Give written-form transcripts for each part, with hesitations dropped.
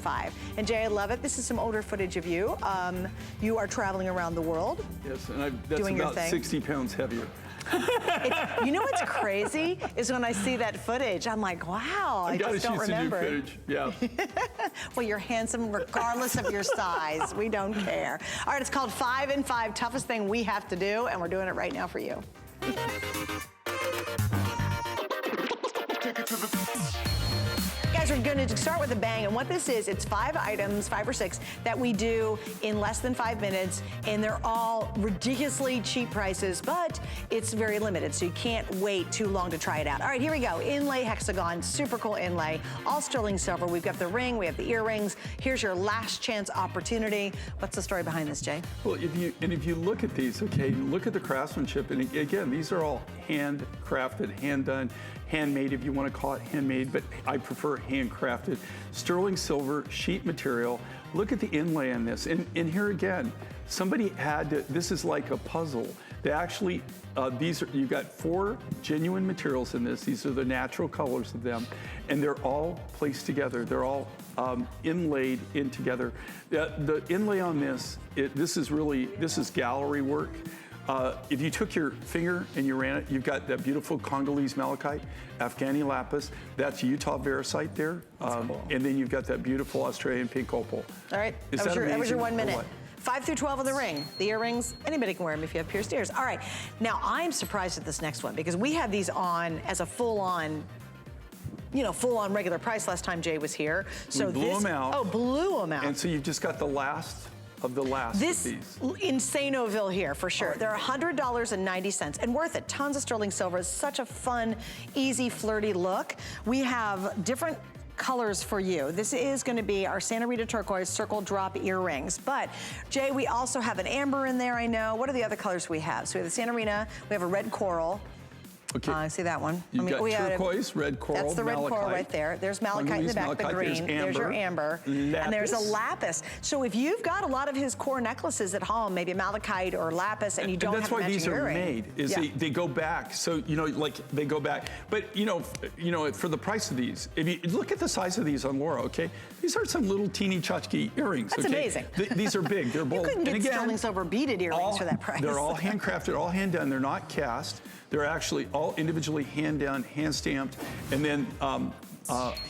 5. And Jay, I love it. This is some older footage of you. You are traveling around the world. Yes, and that's doing your about thing. 60 pounds heavier. You know what's crazy is when I see that footage, I'm like, wow, I just don't remember. Some new footage, yeah. Well, you're handsome regardless of your size. We don't care. All right, it's called 5 and 5, toughest thing we have to do, and we're doing it right now for you. Guys, we're going to start with a bang, and what this is, it's 5 items, 5 or 6, that we do in less than 5 minutes, and they're all ridiculously cheap prices, but it's very limited, so you can't wait too long to try it out. All right, here we go. Inlay hexagon, super cool inlay, all sterling silver. We've got the ring, we have the earrings. Here's your last chance opportunity. What's the story behind this, Jay? Well, if you look at these, okay, look at the craftsmanship, and again, these are all handcrafted, hand done, handmade if you want to call it handmade, but I prefer handcrafted. Sterling silver, sheet material. Look at the inlay on this. And here again, somebody had to, this is like a puzzle. They actually, you've got 4 genuine materials in this. These are the natural colors of them. And they're all placed together. They're all inlaid in together. The inlay on this, this is gallery work. If you took your finger and you ran it, you've got that beautiful Congolese malachite, Afghani lapis, that's Utah varisite there. Cool. And then you've got that beautiful Australian pink opal. All right, that was your 1 minute. 5 through 12 of the ring. The earrings, anybody can wear them if you have pierced ears. All right, now I'm surprised at this next one because we had these on as a full-on, full-on regular price last time Jay was here. So we blew them out. Oh, blew them out. And so you've just got the last of the last this of these. Insano-ville here, for sure. Right. They're $100.90 and worth it. Tons of sterling silver. It's such a fun, easy, flirty look. We have different colors for you. This is going to be our Santa Rita turquoise circle drop earrings. But Jay, we also have an amber in there, I know. What are the other colors we have? So we have the Santa Rita, we have a red coral. Okay. See that one? You've got turquoise, red coral, that's the red malachite. coral right there. There's malachite in the back, the green. There's your amber. Lapis. And there's a lapis. So if you've got a lot of his core necklaces at home, maybe malachite or lapis, and you don't have a matching earring. That's why these are made, they go back. So, they go back. But, for the price of these, if you look at the size of these on Laura, okay? These are some little teeny tchotchke earrings, That's amazing. These are big, they're bold. You couldn't get sterling silver beaded earrings for that price. They're all handcrafted, all hand done. They're not cast. They're actually all individually hand done, hand stamped, and then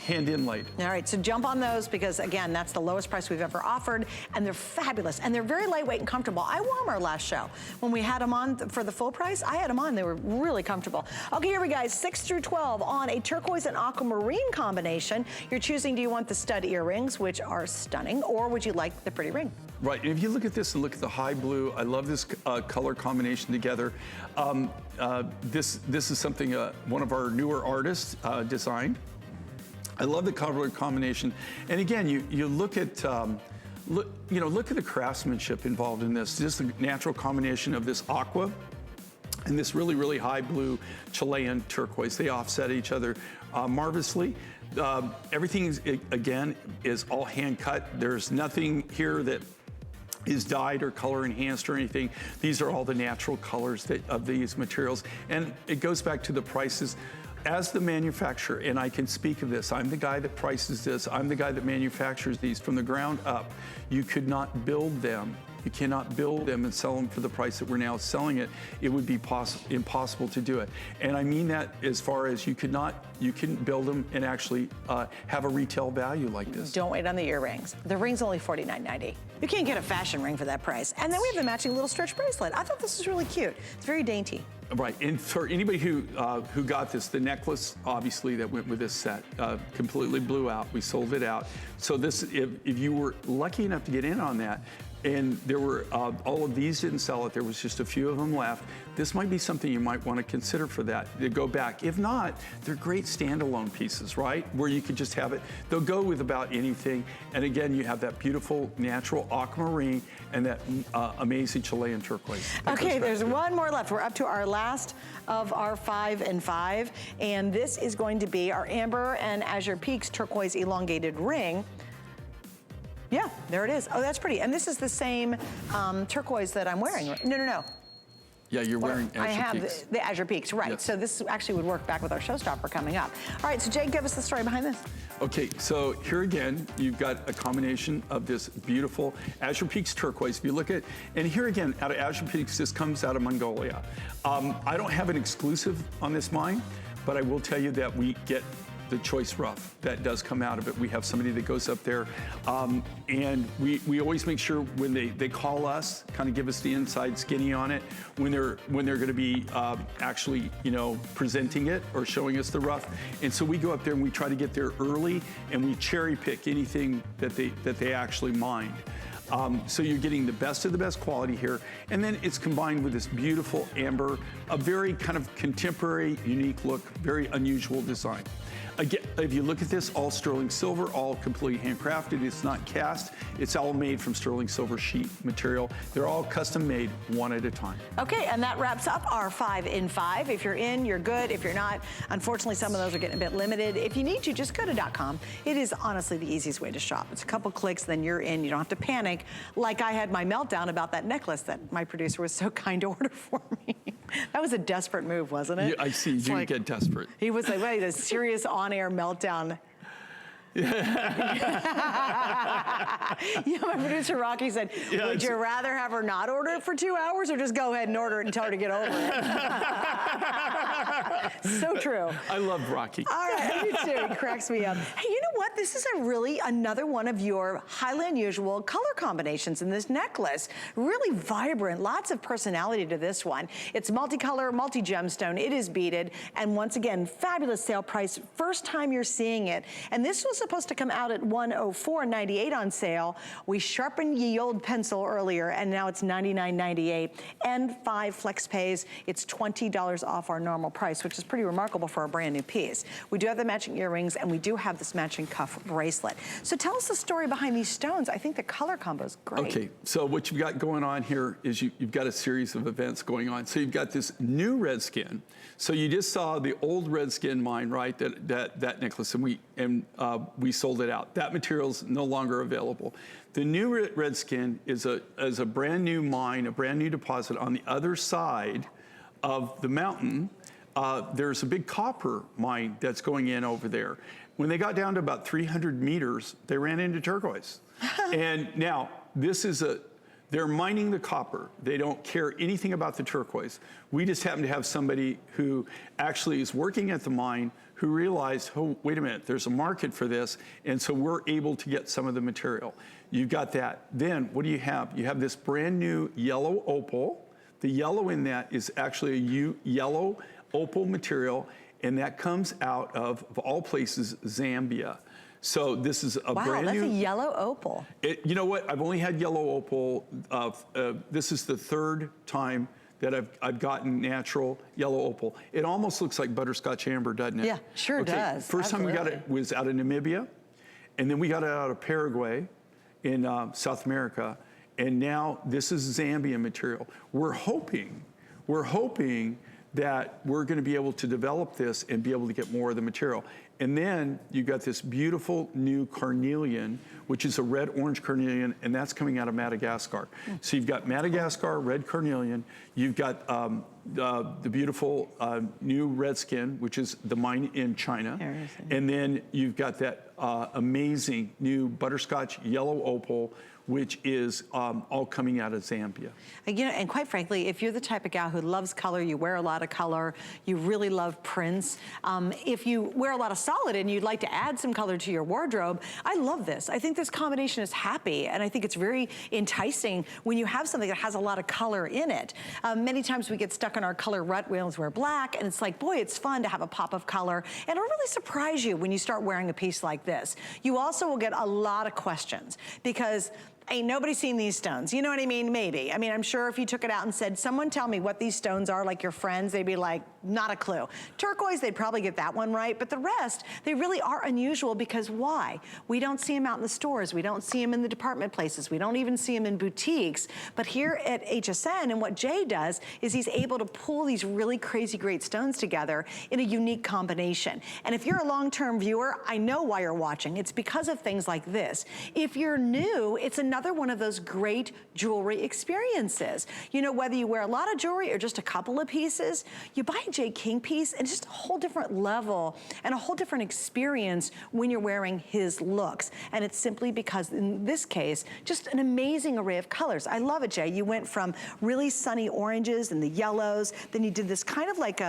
hand inlaid. All right, so jump on those because again, that's the lowest price we've ever offered, and they're fabulous, and they're very lightweight and comfortable. I wore them our last show. When we had them on for the full price, I had them on, they were really comfortable. Okay, here we go, 6 through 12 on a turquoise and aquamarine combination. You're choosing, do you want the stud earrings, which are stunning, or would you like the pretty ring? Right, and if you look at this and look at the high blue, I love this color combination together. This is something one of our newer artists designed. I love the color combination. And again, you look at, look at the craftsmanship involved in this. Just the natural combination of this aqua and this really, really high blue Chilean turquoise. They offset each other marvelously. Everything, again, is all hand cut. There's nothing here that is dyed or color enhanced or anything. These are all the natural colors of these materials. And it goes back to the prices. As the manufacturer, and I can speak of this, I'm the guy that prices this, I'm the guy that manufactures these from the ground up. You could not build them. You cannot build them and sell them for the price that we're now selling it. It would be impossible to do it. And I mean that as far as you couldn't build them and actually have a retail value like this. Don't wait on the earrings. The ring's only $49.90. You can't get a fashion ring for that price. And then we have the matching little stretch bracelet. I thought this was really cute. It's very dainty. Right, and for anybody who got this, the necklace, obviously, that went with this set, completely blew out. We sold it out. So this, if you were lucky enough to get in on that, and there were, all of these didn't sell it, there was just a few of them left, this might be something you might want to consider for that, to go back. If not, they're great standalone pieces, right? Where you could just have it. They'll go with about anything. And again, you have that beautiful natural aquamarine and that amazing Chilean turquoise. Okay, there's one more left. We're up to our last of our 5 and 5. And this is going to be our Amber and Azure Peaks turquoise elongated ring. Yeah, there it is. Oh, that's pretty. And this is the same turquoise that I'm wearing. No. Yeah, you're wearing I Azure have Peaks. the Azure Peaks, right. Yes. So this actually would work back with our showstopper coming up. All right, so Jay, give us the story behind this. Okay, so here again, you've got a combination of this beautiful Azure Peaks turquoise. If you look at, and here again, out of Azure Peaks, this comes out of Mongolia. I don't have an exclusive on this mine, but I will tell you that we get the choice rough that does come out of it. We have somebody that goes up there, and we always make sure when they call us, kind of give us the inside skinny on it, when they're going to be actually, you know, presenting it or showing us the rough. And so we go up there and we try to get there early, and we cherry pick anything that they actually mined. So you're getting the best of the best quality here. And then it's combined with this beautiful amber, a very kind of contemporary, unique look, very unusual design. Again, if you look at this, all sterling silver, all completely handcrafted. It's not cast. It's all made from sterling silver sheet material. They're all custom made, one at a time. Okay, and that wraps up our 5 in 5. If you're in, you're good. If you're not, unfortunately, some of those are getting a bit limited. If you need to, just go to .com. It is honestly the easiest way to shop. It's a couple clicks, then you're in. You don't have to panic like I had my meltdown about that necklace that my producer was so kind to order for me. That was a desperate move, wasn't it? Yeah, I see. You like, get desperate. He was like, wait, a serious on-air meltdown. Yeah, my producer Rocky said, would you rather have her not order it for 2 hours or just go ahead and order it and tell her to get over it? So true. I love Rocky. All right, me too. He cracks me up. Hey, you know what? This is another one of your highly unusual color combinations in this necklace. Really vibrant, lots of personality to this one. It's multicolor, multi-gemstone. It is beaded. And once again, fabulous sale price. First time you're seeing it. And this was supposed to come out at $104.98 on sale. We sharpened ye old pencil earlier, and now it's $99.98. And 5 flex pays. It's $20 off our normal price, which is pretty remarkable for a brand new piece. We do have the matching earrings, and we do have this matching cuff bracelet. So tell us the story behind these stones. I think the color combo is great. Okay, so what you've got going on here is you've got a series of events going on. So you've got this new Redskin. So you just saw the old Redskin mine, right? That necklace, and we sold it out. That material's no longer available. The new Redskin is a brand new mine, a brand new deposit on the other side of the mountain. There's a big copper mine that's going in over there. When they got down to about 300 meters, they ran into turquoise. And now they're mining the copper. They don't care anything about the turquoise. We just happen to have somebody who actually is working at the mine who realized, oh, wait a minute, there's a market for this. And so we're able to get some of the material. You've got that. Then what do you have? You have this brand new yellow opal. The yellow in that is actually a yellow opal material, and that comes out of all places, Zambia. So this is a brand new. Wow, that's a yellow opal. You know what? I've only had yellow opal. This is the third time that I've gotten natural yellow opal. It almost looks like butterscotch amber, doesn't it? Yeah, sure does. First time we got it was out of Namibia, and then we got it out of Paraguay in South America, and now this is Zambian material. We're hoping that we're going to be able to develop this and be able to get more of the material. And then you got this beautiful new carnelian, which is a red-orange carnelian, and that's coming out of Madagascar. So you've got Madagascar, red carnelian. You've got the beautiful new Redskin, which is the mine in China. And then you've got that amazing new butterscotch yellow opal, which is all coming out of Zambia. You know, and quite frankly, if you're the type of gal who loves color, you wear a lot of color, you really love prints, if you wear a lot of solid and you'd like to add some color to your wardrobe, I love this. I think this combination is happy, and I think it's very enticing when you have something that has a lot of color in it. Many times we get stuck in our color rut, we always wear black, and it's like, boy, it's fun to have a pop of color, and it'll really surprise you when you start wearing a piece like this. You also will get a lot of questions, because ain't nobody seen these stones. You know what I mean? Maybe. I mean, I'm sure if you took it out and said, someone tell me what these stones are, like your friends, they'd be like, not a clue. Turquoise, they'd probably get that one right, but the rest, they really are unusual, because why? We don't see them out in the stores. We don't see them in the department places. We don't even see them in boutiques. But here at HSN, and what Jay does is he's able to pull these really crazy great stones together in a unique combination. And if you're a long-term viewer, I know why you're watching. It's because of things like this. If you're new, it's another another one of those great jewelry experiences. You know, whether you wear a lot of jewelry or just a couple of pieces, you buy a J. King piece and it's just a whole different level and a whole different experience when you're wearing his looks. And it's simply because in this case, just an amazing array of colors. I love it, Jay. You went from really sunny oranges and the yellows, then you did this kind of like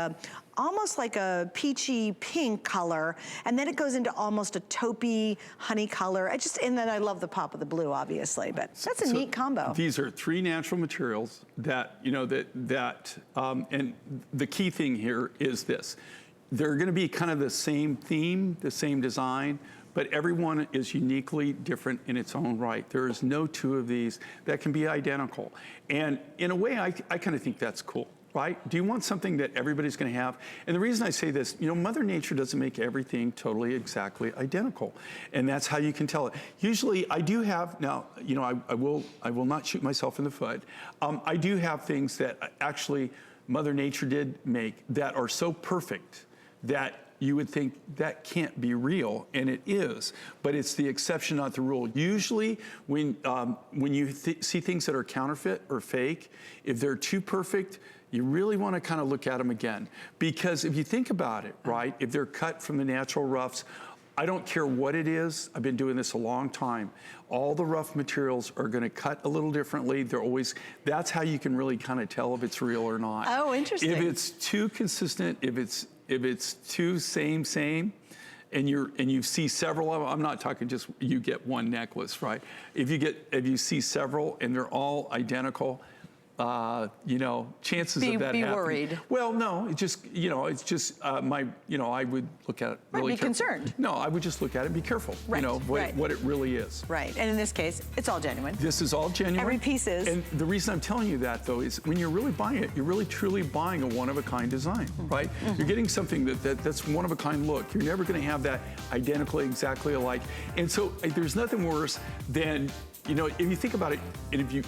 almost like a peachy pink color, and then it goes into almost a taupey honey color. And then I love the pop of the blue, obviously, but that's a neat combo. These are 3 natural materials that, you know, and the key thing here is this. They're gonna be kind of the same theme, the same design, but every one is uniquely different in its own right. There is no 2 of these that can be identical. And in a way, I kind of think that's cool. Right? Do you want something that everybody's going to have? And the reason I say this, you know, Mother Nature doesn't make everything totally exactly identical. And that's how you can tell it. Usually I do have, now, you know, I will not shoot myself in the foot. I do have things that actually Mother Nature did make that are so perfect that you would think that can't be real, and it is, but it's the exception, not the rule. Usually, when you see things that are counterfeit or fake, if they're too perfect, you really want to kind of look at them again. Because if you think about it, right, if they're cut from the natural roughs, I don't care what it is. I've been doing this a long time. All the rough materials are going to cut a little differently. They're always, that's how you can really kind of tell if it's real or not. Oh, interesting. If it's too consistent, if it's too same, and you see several of them, I'm not talking just you get one necklace, right? If you see several and they're all identical, you know, chances of that happening. Be worried. Well, no, it's just, you know, I would look at it really be careful. concerned. No, I would just look at it and be careful, right. You know, what it really is. Right, and in this case, it's all genuine. This is all genuine. Every piece is. And the reason I'm telling you that, though, is when you're really buying it, you're really truly buying a one-of-a-kind design, right? You're getting something that's one-of-a-kind look. You're never going to have that identically, exactly alike. And so there's nothing worse than, you know, if you think about it, and if you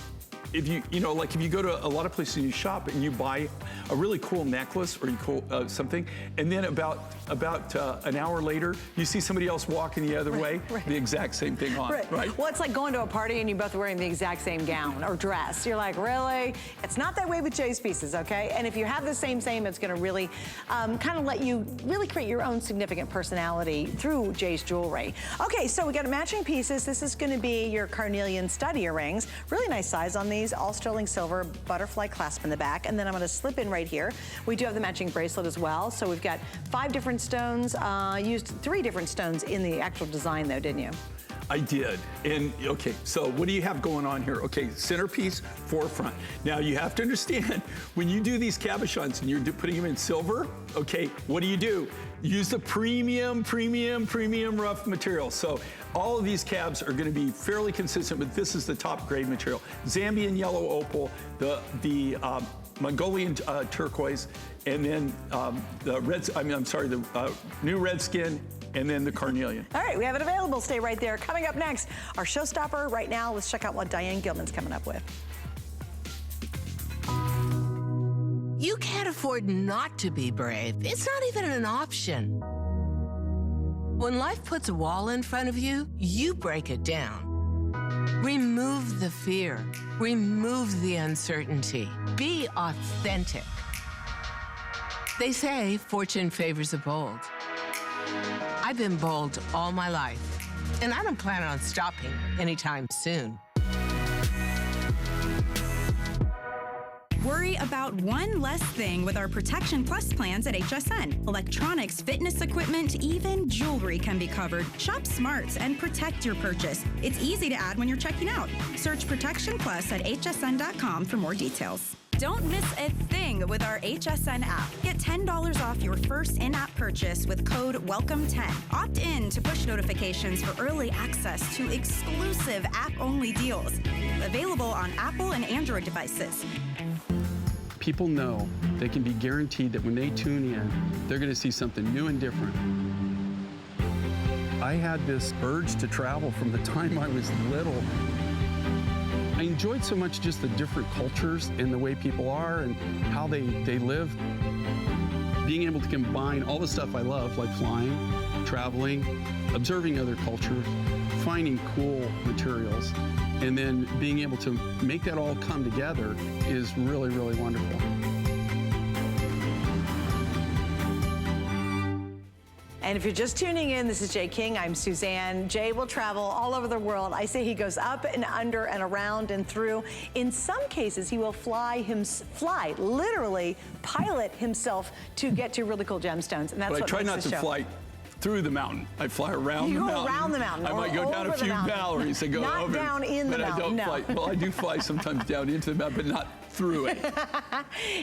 know, like if you go to a lot of places and you shop and you buy a really cool necklace or something, and then about an hour later, you see somebody else walking the other way, the exact same thing on, right? Well, it's like going to a party and you're both wearing the exact same gown or dress. You're like, really? It's not that way with Jay's pieces, okay? And if you have the same, it's gonna really kind of let you really create your own significant personality through Jay's jewelry. Okay, so we got matching pieces. This is gonna be your carnelian stud earrings. Really nice size on these. All sterling silver, butterfly clasp in the back, and then I'm going to slip in right here. We do have the matching bracelet as well, so we've got 5 different stones. Used 3 different stones in the actual design though, didn't you? I did. And okay, so what do you have going on here? Okay, centerpiece, forefront. Now you have to understand, when you do these cabochons and you're putting them in silver, okay, what do? Use the premium rough material. So all of these cabs are gonna be fairly consistent, but this is the top grade material. Zambian yellow opal, the Mongolian turquoise, and then the new red skin, and then the carnelian. All right, we have it available. Stay right there. Coming up next, our showstopper right now. Let's check out what Diane Gilman's coming up with. You can't afford not to be brave. It's not even an option. When life puts a wall in front of you, you break it down. Remove the fear. Remove the uncertainty. Be authentic. They say fortune favors the bold. I've been bold all my life, and I don't plan on stopping anytime soon. Worry about one less thing with our Protection Plus plans at HSN. Electronics, fitness equipment, even jewelry can be covered. Shop smart and protect your purchase. It's easy to add when you're checking out. Search Protection Plus at hsn.com for more details. Don't miss a thing with our HSN app. Get $10 off your first in-app purchase with code WELCOME10. Opt in to push notifications for early access to exclusive app-only deals. Available on Apple and Android devices. People know they can be guaranteed that when they tune in, they're going to see something new and different. I had this urge to travel from the time I was little. I enjoyed so much just the different cultures and the way people are and how they live. Being able to combine all the stuff I love, like flying, traveling, observing other cultures, finding cool materials and then being able to make that all come together is really, really wonderful. And if you're just tuning in, this is Jay King. I'm Suzanne. Jay will travel all over the world. I say he goes up and under and around and through. In some cases, he will literally pilot himself to get to really cool gemstones. And that's but what I try makes not this to show. fly through the mountain. I fly around the mountain. You go around the mountain. I might go down a few galleries and go not over. Down in the but mountain, I don't fly. Well, I do fly sometimes down into the mountain, but not through it.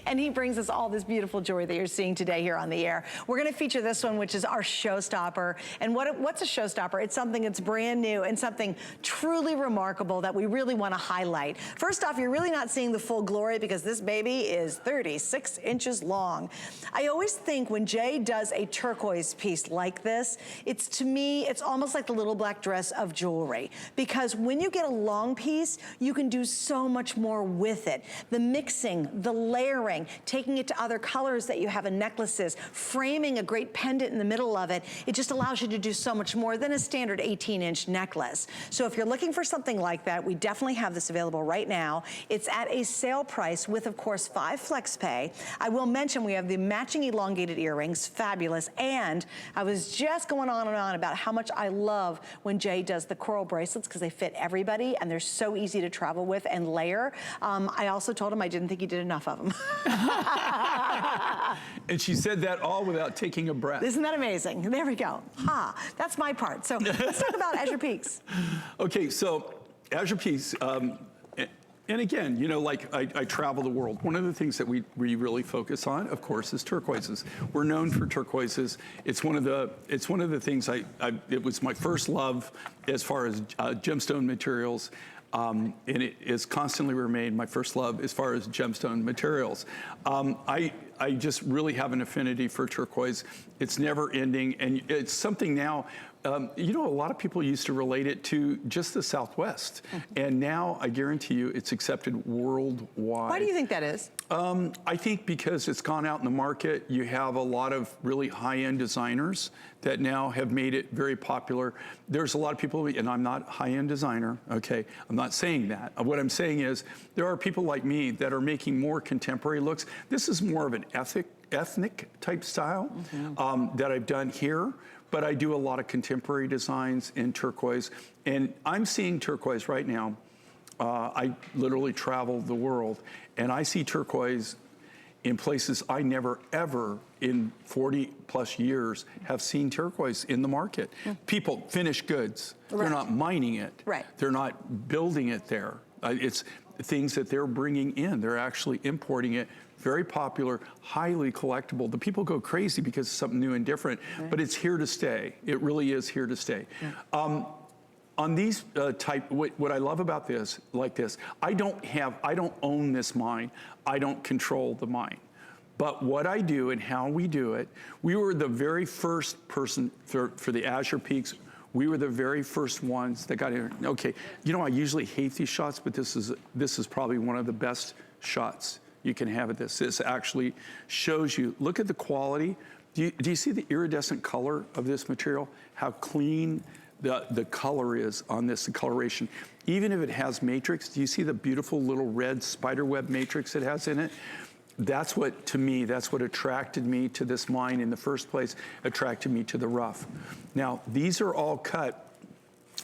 And he brings us all this beautiful jewelry that you're seeing today here on the air. We're going to feature this one, which is our showstopper. And what's a showstopper? It's something that's brand new and something truly remarkable that we really want to highlight. First off, you're really not seeing the full glory because this baby is 36 inches long. I always think when Jay does a turquoise piece like this, to me, it's almost like the little black dress of jewelry. Because when you get a long piece, you can do so much more with it. The mixing, the layering, taking it to other colors that you have in necklaces, framing a great pendant in the middle of it, it just allows you to do so much more than a standard 18-inch necklace. So if you're looking for something like that, we definitely have this available right now. It's at a sale price with, of course, 5 flex pay. I will mention we have the matching elongated earrings, fabulous, and I was just going on and on about how much I love when Jay does the coral bracelets because they fit everybody and they're so easy to travel with and layer. I also told him I didn't think he did enough of them. And she said that all without taking a breath. Isn't that amazing? There we go. That's my part. So let's talk about Azure Peaks. Okay, so Azure Peaks, and again, you know, like I travel the world. One of the things that we really focus on, of course, is turquoises. We're known for turquoises. It's one of the things it was my first love as far as gemstone materials. And it is constantly remained my first love as far as gemstone materials. I just really have an affinity for turquoise. It's never ending, and it's something now, you know, a lot of people used to relate it to just the Southwest. And now I guarantee you it's accepted worldwide. Why do you think that is? I think because it's gone out in the market, you have a lot of really high-end designers that now have made it very popular. There's a lot of people, and I'm not a high-end designer, okay? I'm not saying that. What I'm saying is there are people like me that are making more contemporary looks. This is more of an ethnic type style that I've done here, but I do a lot of contemporary designs in turquoise, and I'm seeing turquoise right now. I literally travel the world, and I see turquoise in places I never, ever in 40 plus years have seen turquoise in the market. People, finished goods. Right. They're not mining it. Right. They're not building it there. It's things that they're bringing in. They're actually importing it. Very popular, highly collectible. The people go crazy because it's something new and different, but it's here to stay. It really is here to stay. On these what I love about this, like this, I don't own this mine. I don't control the mine. But what I do and how we do it, we were the very first person for the Azure Peaks. We were the very first ones that got in. Okay, you know, I usually hate these shots, but this is probably one of the best shots you can have at this. This actually shows you, look at the quality. Do you see the iridescent color of this material? How clean the color is on this, the coloration. Even if it has matrix, do you see the beautiful little red spiderweb matrix it has in it? That's what, to me, that's what attracted me to this mine in the first place, attracted me to the rough. Now, these are all cut.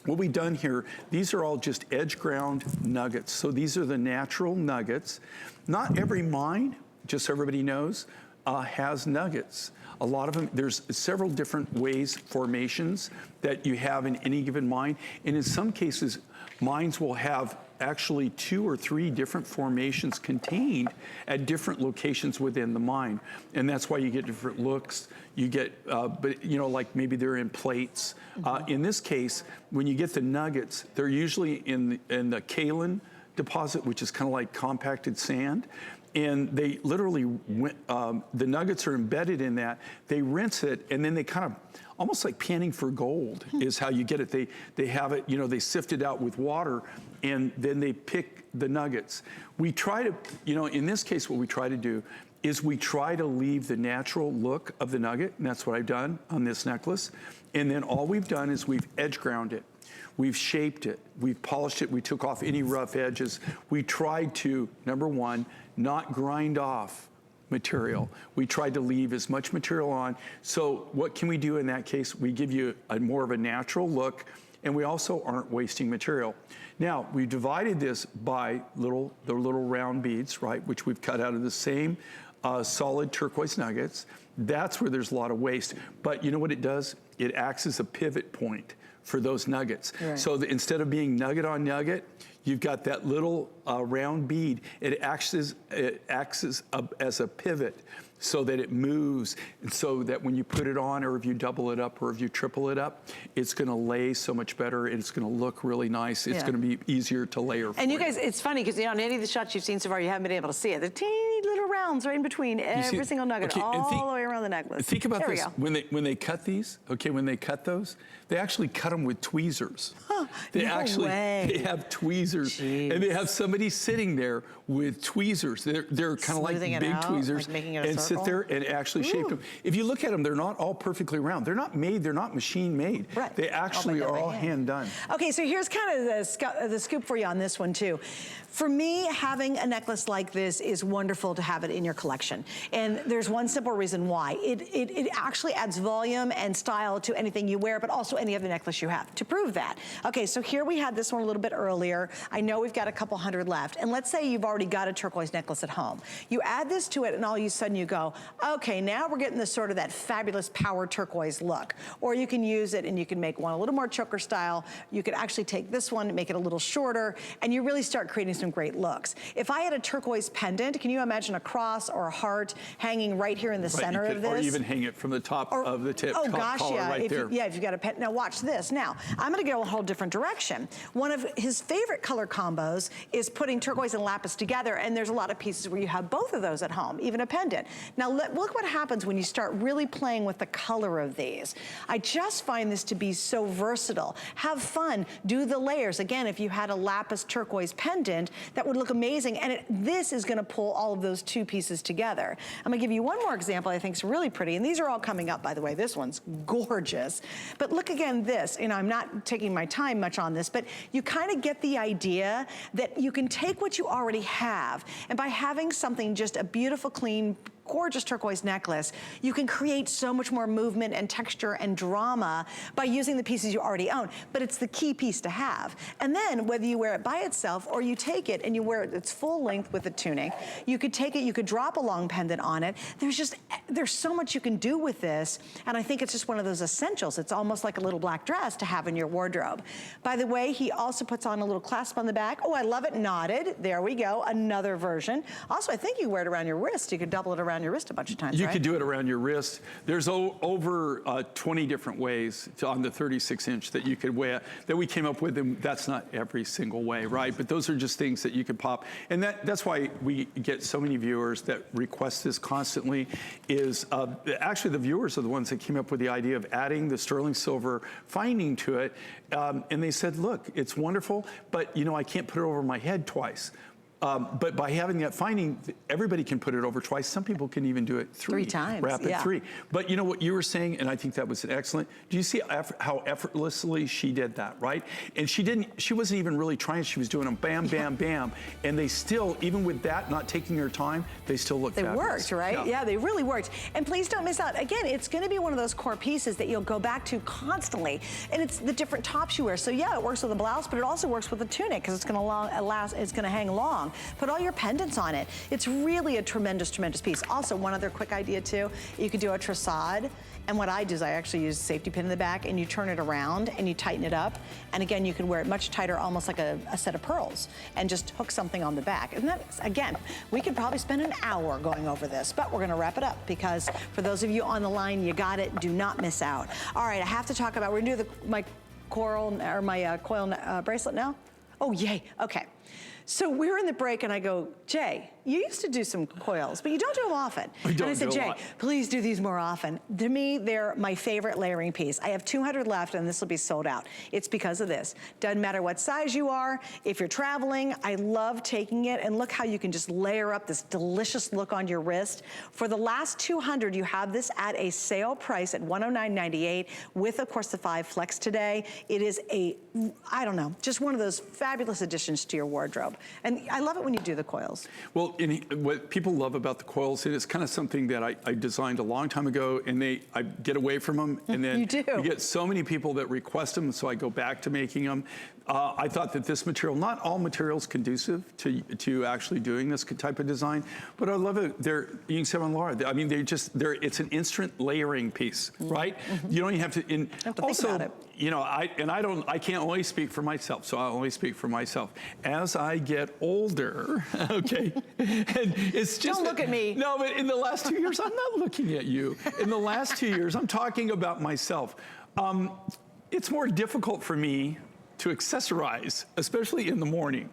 What we've done here, these are all just edge ground nuggets. So these are the natural nuggets. Not every mine, just so everybody knows, has nuggets. A lot of them, there's several different formations that you have in any given mine. And in some cases, mines will have actually 2 or 3 different formations contained at different locations within the mine. And that's why you get different looks. You get, but you know, like maybe they're in plates. In this case, when you get the nuggets, they're usually in the kaolin deposit, which is kind of like compacted sand. And they literally, the nuggets are embedded in that. They rinse it, and then they kind of, almost like panning for gold is how you get it. They have it, you know, they sift it out with water, and then they pick the nuggets. We try to, you know, in this case, what we try to do is we try to leave the natural look of the nugget, and that's what I've done on this necklace. And then all we've done is we've edge ground it. We've shaped it, we've polished it, we took off any rough edges. We tried to, number one, not grind off material. We tried to leave as much material on. So what can we do in that case? We give you more of a natural look, and we also aren't wasting material. Now, we divided this by the little round beads, right, which we've cut out of the same solid turquoise nuggets. That's where there's a lot of waste. But you know what it does? It acts as a pivot point for those nuggets. Right. So instead of being nugget on nugget, you've got that little round bead. It acts as a pivot so that it moves, and so that when you put it on, or if you double it up, or if you triple it up, it's gonna lay so much better, and it's gonna look really nice. It's gonna be easier to layer. And you guys, it's funny, because on any of the shots you've seen so far, you haven't been able to see it. The teeny little rounds right in between every single nugget, all the way around the necklace. Think about this, when they cut these, when they cut those, they actually cut them with tweezers. Huh, they have tweezers. Jeez. And they have somebody sitting there with tweezers. They're kind of like big tweezers, like making it a circle? Sit there and actually shape them. If you look at them, they're not all perfectly round. They're not made, they're not machine made. Right. They actually are all hand done. Okay, so here's kind of the scoop for you on this one too. For me, having a necklace like this is wonderful to have it in your collection. And there's one simple reason why. It actually adds volume and style to anything you wear, but also any other necklace you have, to prove that. Okay, so here we had this one a little bit earlier. I know we've got a couple hundred left. And let's say you've already got a turquoise necklace at home. You add this to it, and all of a sudden you go, okay, now we're getting this sort of that fabulous power turquoise look. Or you can use it and you can make one a little more choker style. You could actually take this one and make it a little shorter, and you really start creating some great looks. If I had a turquoise pendant, can you imagine a cross or a heart hanging right here in the center of this? Or even hang it from the top of the tip. Oh gosh, yeah. Right there. If you've got a pendant. Now watch this. Now, I'm gonna go a whole different direction. One of his favorite color combos is putting turquoise and lapis together, and there's a lot of pieces where you have both of those at home, even a pendant. Now look what happens when you start really playing with the color of these. I just find this to be so versatile. Have fun, do the layers. Again, if you had a lapis turquoise pendant, that would look amazing, and this is gonna pull all of those two pieces together. I'm gonna give you one more example I think is really pretty, and these are all coming up, by the way. This one's gorgeous. But look again, this, I'm not taking my time much on this, but you kind of get the idea that you can take what you already have, and by having something, just a beautiful, clean, gorgeous turquoise necklace, you can create so much more movement and texture and drama by using the pieces you already own. But it's the key piece to have. And then whether you wear it by itself or you take it and you wear it its full length with a tunic, you could take it, you could drop a long pendant on it. There's so much you can do with this, and I think it's just one of those essentials. It's almost like a little black dress to have in your wardrobe. By the way, he also puts on a little clasp on the back. Oh, I love it, knotted. There we go, another version. Also, I think you wear it around your wrist. You could double it around your wrist a bunch of times, You could do it around your wrist. There's over 20 different ways on the 36-inch that you could wear, that we came up with, and that's not every single way, right? But those are just things that you could pop. And that's why we get so many viewers that request this constantly, is actually the viewers are the ones that came up with the idea of adding the sterling silver finding to it. And they said, look, it's wonderful, but I can't put it over my head twice. But by having that finding, everybody can put it over twice. Some people can even do it three times. Wrap it three. But you know what you were saying, and I think that was excellent. Do you see how effortlessly she did that, right? And she wasn't even really trying. She was doing them bam, bam, bam. And they still, even with that, not taking her time, they still look fabulous. They worked, right? Yeah, they really worked. And please don't miss out. Again, it's gonna be one of those core pieces that you'll go back to constantly. And it's the different tops you wear. So yeah, it works with a blouse, but it also works with a tunic, because it's gonna hang long. Put all your pendants on it. It's really a tremendous, tremendous piece. Also, one other quick idea too, you could do a tressade. And what I do is I actually use a safety pin in the back, and you turn it around and you tighten it up. And again, you can wear it much tighter, almost like a set of pearls, and just hook something on the back. And that, again, we could probably spend an hour going over this, but we're gonna wrap it up, because for those of you on the line, you got it, do not miss out. All right, I have to talk about, we're gonna do my coil bracelet now. Oh, yay, okay. So we're in the break and I go, Jay, you used to do some coils, but you don't do them often. And I said, Jay, please do these more often. To me, they're my favorite layering piece. I have 200 left and this will be sold out. It's because of this. Doesn't matter what size you are. If you're traveling, I love taking it, and look how you can just layer up this delicious look on your wrist. For the last 200, you have this at a sale price at $109.98 with, of course, the 5 Flex today. It is a, I don't know, just one of those fabulous additions to your wardrobe. And I love it when you do the coils. Well, what people love about the coils, it is kind of something that I designed a long time ago, and I get away from them, and then You do. we get so many people that request them, so I go back to making them. I thought that this material, not all materials conducive to actually doing this type of design, but I love it. You can see them on Laura. I mean, it's an instant layering piece, right? You don't even have to. Think about it. You know, I can't only speak for myself, so I only speak for myself. As I get older, okay, and it's just— Don't look at me. No, but in the last 2 years, I'm not looking at you. In the last 2 years, I'm talking about myself. It's more difficult for me to accessorize, especially in the morning.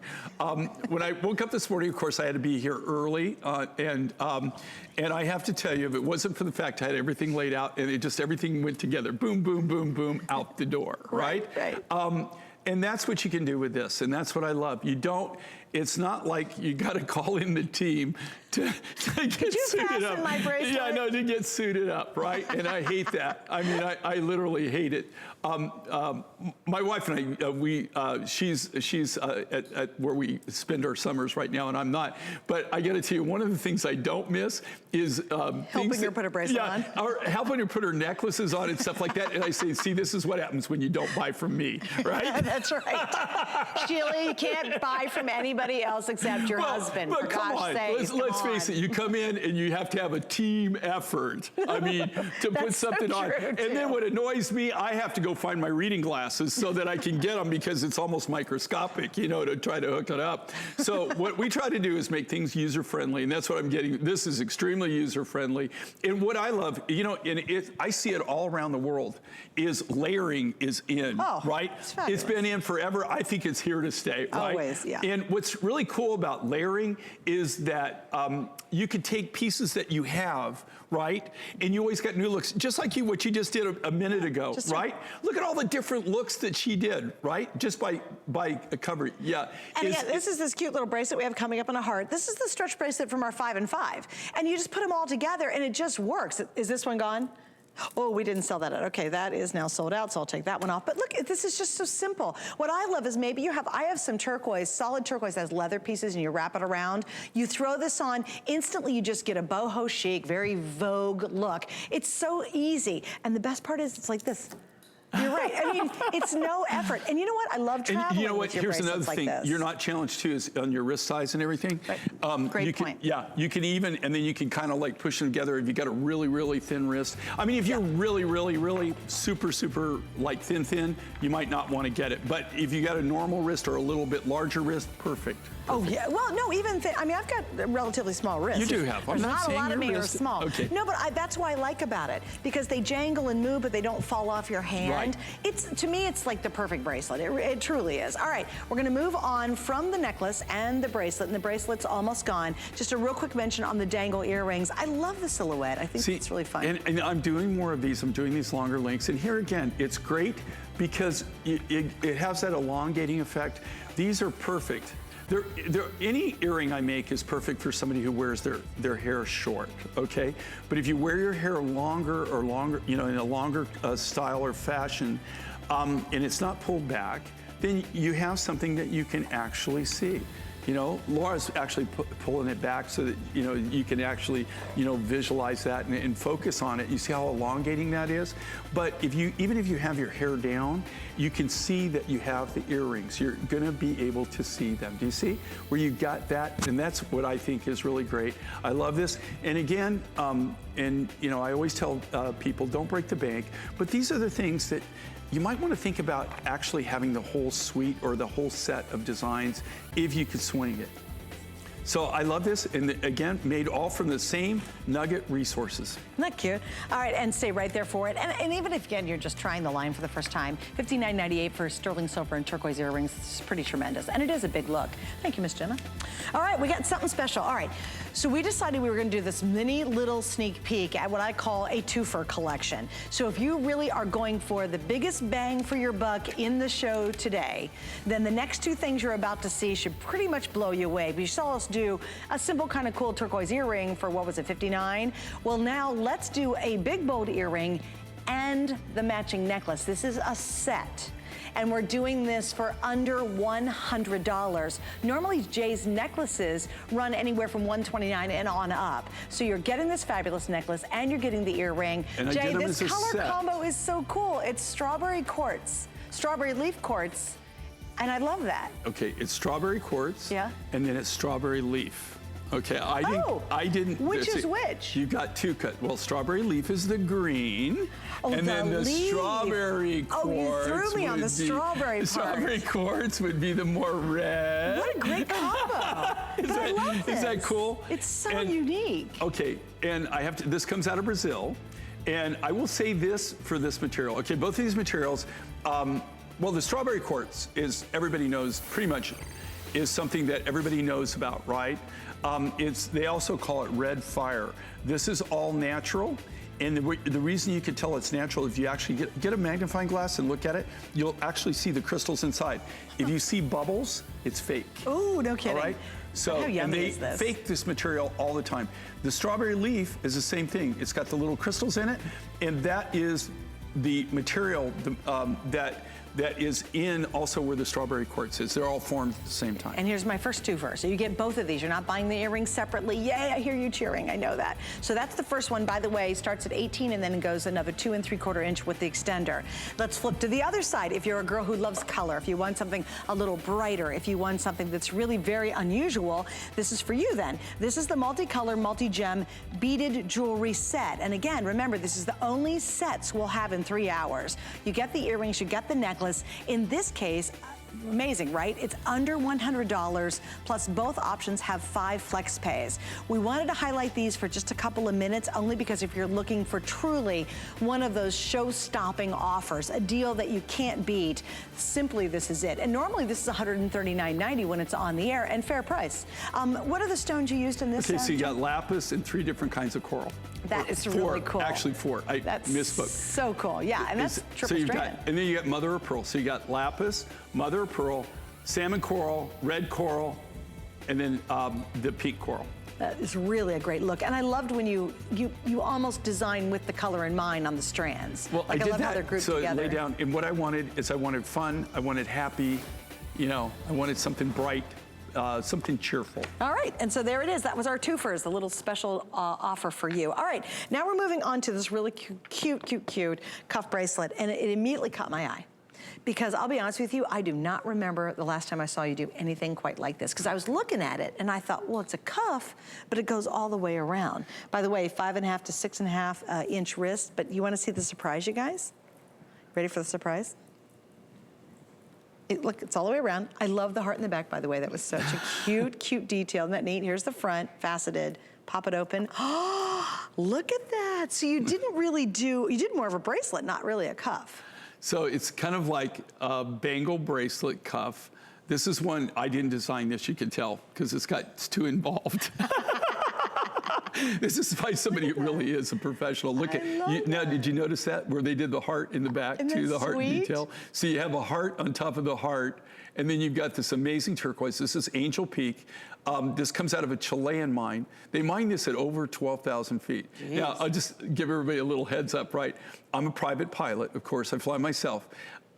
When I woke up this morning, of course, I had to be here early, and I have to tell you, if it wasn't for the fact I had everything laid out and everything went together, boom, boom, boom, boom, out the door, right? Right. And that's what you can do with this, and that's what I love. It's not like you got to call in the team to get suited up. My bracelet? Yeah, I know, to get suited up, right? And I hate that. I mean, I literally hate it. My wife and I, she's at where we spend our summers right now, and I'm not. But I got to tell you, one of the things I don't miss is helping her put her bracelet on. Or helping her put her necklaces on and stuff like that. And I say, see, this is what happens when you don't buy from me, right? That's right. Sheila, you can't buy from anybody else except your husband. But for come gosh on, sakes, let's face it. You come in and you have to have a team effort. I mean, to put something on. And then what annoys me, I have to go find my reading glasses so that I can get them, because it's almost microscopic, you know, to try to hook it up. So what we try to do is make things user-friendly, and that's what I'm getting. This is extremely user-friendly. And what I love, you know, I see it all around the world, is layering is in, right? It's been in forever. I think it's here to stay, right? Always, yeah. And what's really cool about layering is that you can take pieces that you have, right? And you always got new looks, just like what you just did a minute ago, right? Look at all the different looks that she did, right? Just by covering, yeah. And again, this is this cute little bracelet we have coming up in a heart. This is the stretch bracelet from our 5 and 5. And you just put them all together and it just works. Is this one gone? Oh, we didn't sell that out. Okay, that is now sold out, so I'll take that one off. But look, this is just so simple. What I love is maybe I have some turquoise, solid turquoise that has leather pieces, and you wrap it around. You throw this on, instantly you just get a boho chic, very Vogue look. It's so easy. And the best part is it's like this. You're right. I mean, it's no effort. And you know what? I love traveling. And you know what? With your Here's another thing. like You're not challenged too is on your wrist size and everything. Right. Great point. Yeah, you can even, and then you can kind of like push them together if you got a really, really thin wrist. I mean, if you're really, really, really super, super like thin, you might not want to get it. But if you got a normal wrist or a little bit larger wrist, perfect. Oh yeah, well no, even thin. I mean, I've got a relatively small wrist. You do have. There's not a lot of me are wrist. small. Okay. No, but that's what I like about it, because they jangle and move, but they don't fall off your hand. Right. To me, it's like the perfect bracelet. It truly is. All right, we're gonna move on from the necklace and the bracelet, and the bracelet's almost gone. Just a real quick mention on the dangle earrings. I love the silhouette. I think it's really fun. And I'm doing more of these. I'm doing these longer links. And here again, it's great because it has that elongating effect. These are perfect. Any earring I make is perfect for somebody who wears their hair short, okay? But if you wear your hair longer, you know, in a longer style or fashion, and it's not pulled back, then you have something that you can actually see. You know, Laura's actually pulling it back so that, you know, you can actually, you know, visualize that and focus on it. You see how elongating that is? But even if you have your hair down, you can see that you have the earrings. You're gonna be able to see them. Do you see where you got that? And that's what I think is really great. I love this. And again, and you know, I always tell people, don't break the bank, but these are the things that you might want to think about actually having the whole suite or the whole set of designs if you could swing it. So I love this, and again, made all from the same nugget resources. Isn't that cute? All right, and stay right there for it. And even if, again, you're just trying the line for the first time, $59.98 for sterling silver and turquoise earrings. It's pretty tremendous, and it is a big look. Thank you, Miss Jenna. All right, we got something special. All right, so we decided we were gonna do this mini little sneak peek at what I call a twofer collection. So if you really are going for the biggest bang for your buck in the show today, then the next two things you're about to see should pretty much blow you away. But you saw us do a simple kind of cool turquoise earring for, what was it, $59? Well, now let's do a big bold earring and the matching necklace. This is a set. And we're doing this for under $100. Normally, Jay's necklaces run anywhere from $129 and on up. So you're getting this fabulous necklace and you're getting the earring. And Jay, this color combo is so cool. It's strawberry quartz, strawberry leaf quartz, and I love that. Okay, it's strawberry quartz. Yeah. And then it's strawberry leaf. Okay, I didn't. Which is which? You got two cut. Well, strawberry leaf is the green, and then the strawberry quartz. Oh, you threw me on the strawberry part. Strawberry quartz would be the more red. What a great combo! I love this. Is that cool? It's so unique. Okay, and I have to. This comes out of Brazil, and I will say this for this material. Okay, both of these materials. Well, the strawberry quartz is, everybody knows pretty much, is something that everybody knows about, right? They also call it red fire. This is all natural. And the reason you can tell it's natural, if you actually get a magnifying glass and look at it, you'll actually see the crystals inside. If you see bubbles, it's fake. Oh, no kidding. All right? So, how yummy and they is this? fake this material all the time. The strawberry leaf is the same thing. It's got the little crystals in it, and that is the material that is in also where the strawberry quartz is. They're all formed at the same time. And here's my first twofer. So you get both of these. You're not buying the earrings separately. Yay, I hear you cheering. I know that. So that's the first one, by the way, starts at 18 and then it goes another 2 3/4 inch with the extender. Let's flip to the other side. If you're a girl who loves color, if you want something a little brighter, if you want something that's really very unusual, this is for you then. This is the multicolor, multi-gem beaded jewelry set. And again, remember, this is the only sets we'll have in 3 hours. You get the earrings, you get the necklace. In this case, amazing, right? It's under $100, plus both options have 5 flex pays. We wanted to highlight these for just a couple of minutes, only because if you're looking for truly one of those show-stopping offers, a deal that you can't beat, simply this is it. And normally this is $139.90 when it's on the air, and fair price. What are the stones you used in this? Okay, so you got lapis and 3 different kinds of coral. That is really cool. Actually 4. I misspoke. So cool. Yeah, and that's triple stranded. And then you got mother of pearl. So you got lapis, mother of pearl, salmon coral, red coral, and then the pink coral. That is really a great look. And I loved when you almost designed with the color in mind on the strands. Well, like I did love that, how they're grouped so together. lay down. And what I wanted is I wanted fun, I wanted happy, you know, I wanted something bright, something cheerful. All right, and so there it is. That was our twofers, a little special offer for you. All right, now we're moving on to this really cute cuff bracelet, and it immediately caught my eye. Because I'll be honest with you, I do not remember the last time I saw you do anything quite like this. Because I was looking at it and I thought, well, it's a cuff, but it goes all the way around. By the way, 5.5 to 6.5 inch wrist. But you want to see the surprise, you guys? Ready for the surprise? Look, it's all the way around. I love the heart in the back, by the way. That was such a cute detail. Isn't that neat? Here's the front, faceted. Pop it open. Oh, look at that. So you didn't really you did more of a bracelet, not really a cuff. So it's kind of like a bangle bracelet cuff. This is one, I didn't design this, you can tell, because it's too involved. This is by somebody who really is a professional. Look at now. Did you notice that where they did the heart in the back too? The heart detail. So you have a heart on top of the heart, and then you've got this amazing turquoise. This is Angel Peak. This comes out of a Chilean mine. They mine this at over 12,000 feet. Jeez. Now, I'll just give everybody a little heads up, right? I'm a private pilot, of course. I fly myself.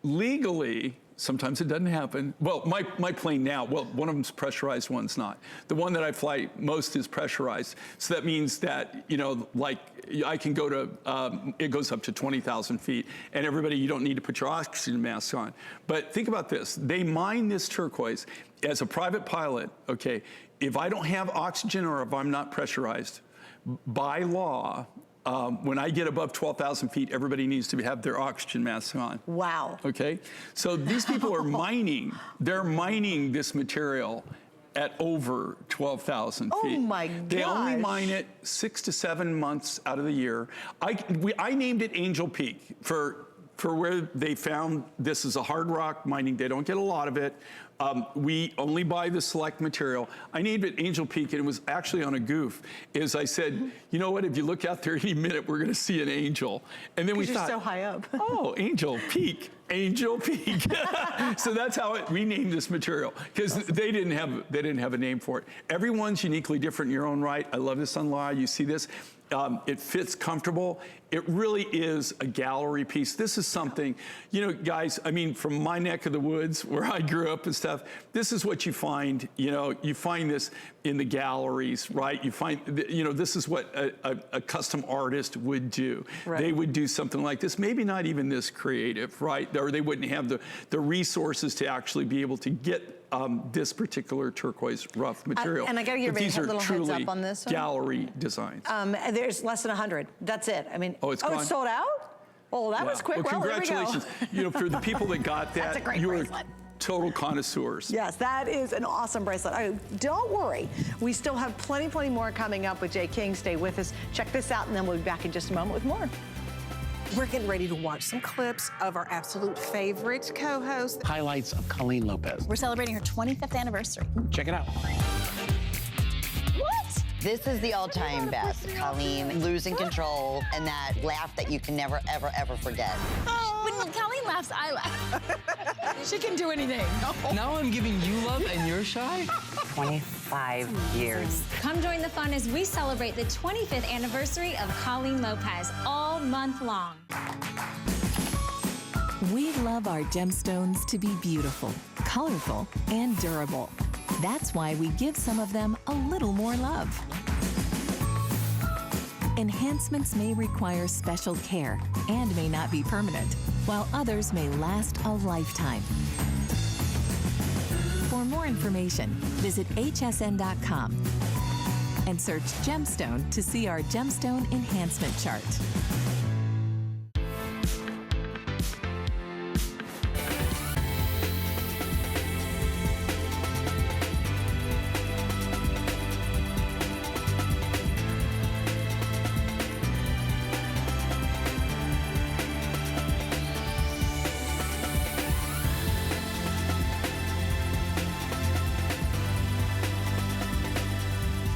Legally, sometimes it doesn't happen. Well, my plane now, well, one of them's pressurized, one's not. The one that I fly most is pressurized. So that means that, you know, like I can go to, it goes up to 20,000 feet. And everybody, you don't need to put your oxygen mask on. But think about this. They mine this turquoise. As a private pilot, okay, if I don't have oxygen or if I'm not pressurized, by law, when I get above 12,000 feet, everybody needs to have their oxygen masks on. Wow. Okay? So these people are mining. They're mining this material at over 12,000 feet. Oh my They only gosh. mine it 6 to 7 months out of the year. I named it Angel Peak for where they found this is a hard rock mining. They don't get a lot of it. We only buy the select material. I named it Angel Peak, and it was actually on a goof. Is I said, you know what? If you look out there any minute, we're going to see an angel. And then we You're thought, so high up. oh, Angel Peak. Angel Peak. So that's how we named this material, because they didn't have a name for it. Everyone's uniquely different in your own right. I love this on live. You see this. It fits comfortable. It really is a gallery piece. This is something, you know, guys, I mean, from my neck of the woods where I grew up and stuff, this is what you find, you know, you find this in the galleries, right? You find, you know, this is what a custom artist would do. Right. They would do something like this, maybe not even this creative, right? Or they wouldn't have the resources to actually be able to get this particular turquoise rough material. And I gotta give But you these a are little heads truly up on this one. gallery designs. There's less than 100. That's it. I mean, Oh, it's gone? sold out? Oh, that was quick. Well, Well, there we go. congratulations. You know, for the people that got that, That's a great you bracelet. are total connoisseurs. Yes, that is an awesome bracelet. Oh, don't worry. We still have plenty more coming up with Jay King. Stay with us. Check this out, and then we'll be back in just a moment with more. We're getting ready to watch some clips of our absolute favorite co-host. Highlights of Colleen Lopez. We're celebrating her 25th anniversary. Check it out. What? This is the all-time best. Colleen losing control and that laugh that you can never, ever, ever forget. When Colleen laughs, I laugh. She can do anything. Now I'm giving you love and you're shy? 25 years. Come join the fun as we celebrate the 25th anniversary of Colleen Lopez all month long. We love our gemstones to be beautiful, colorful, and durable. That's why we give some of them a little more love. Enhancements may require special care and may not be permanent, while others may last a lifetime. For more information, visit hsn.com and search gemstone to see our gemstone enhancement chart.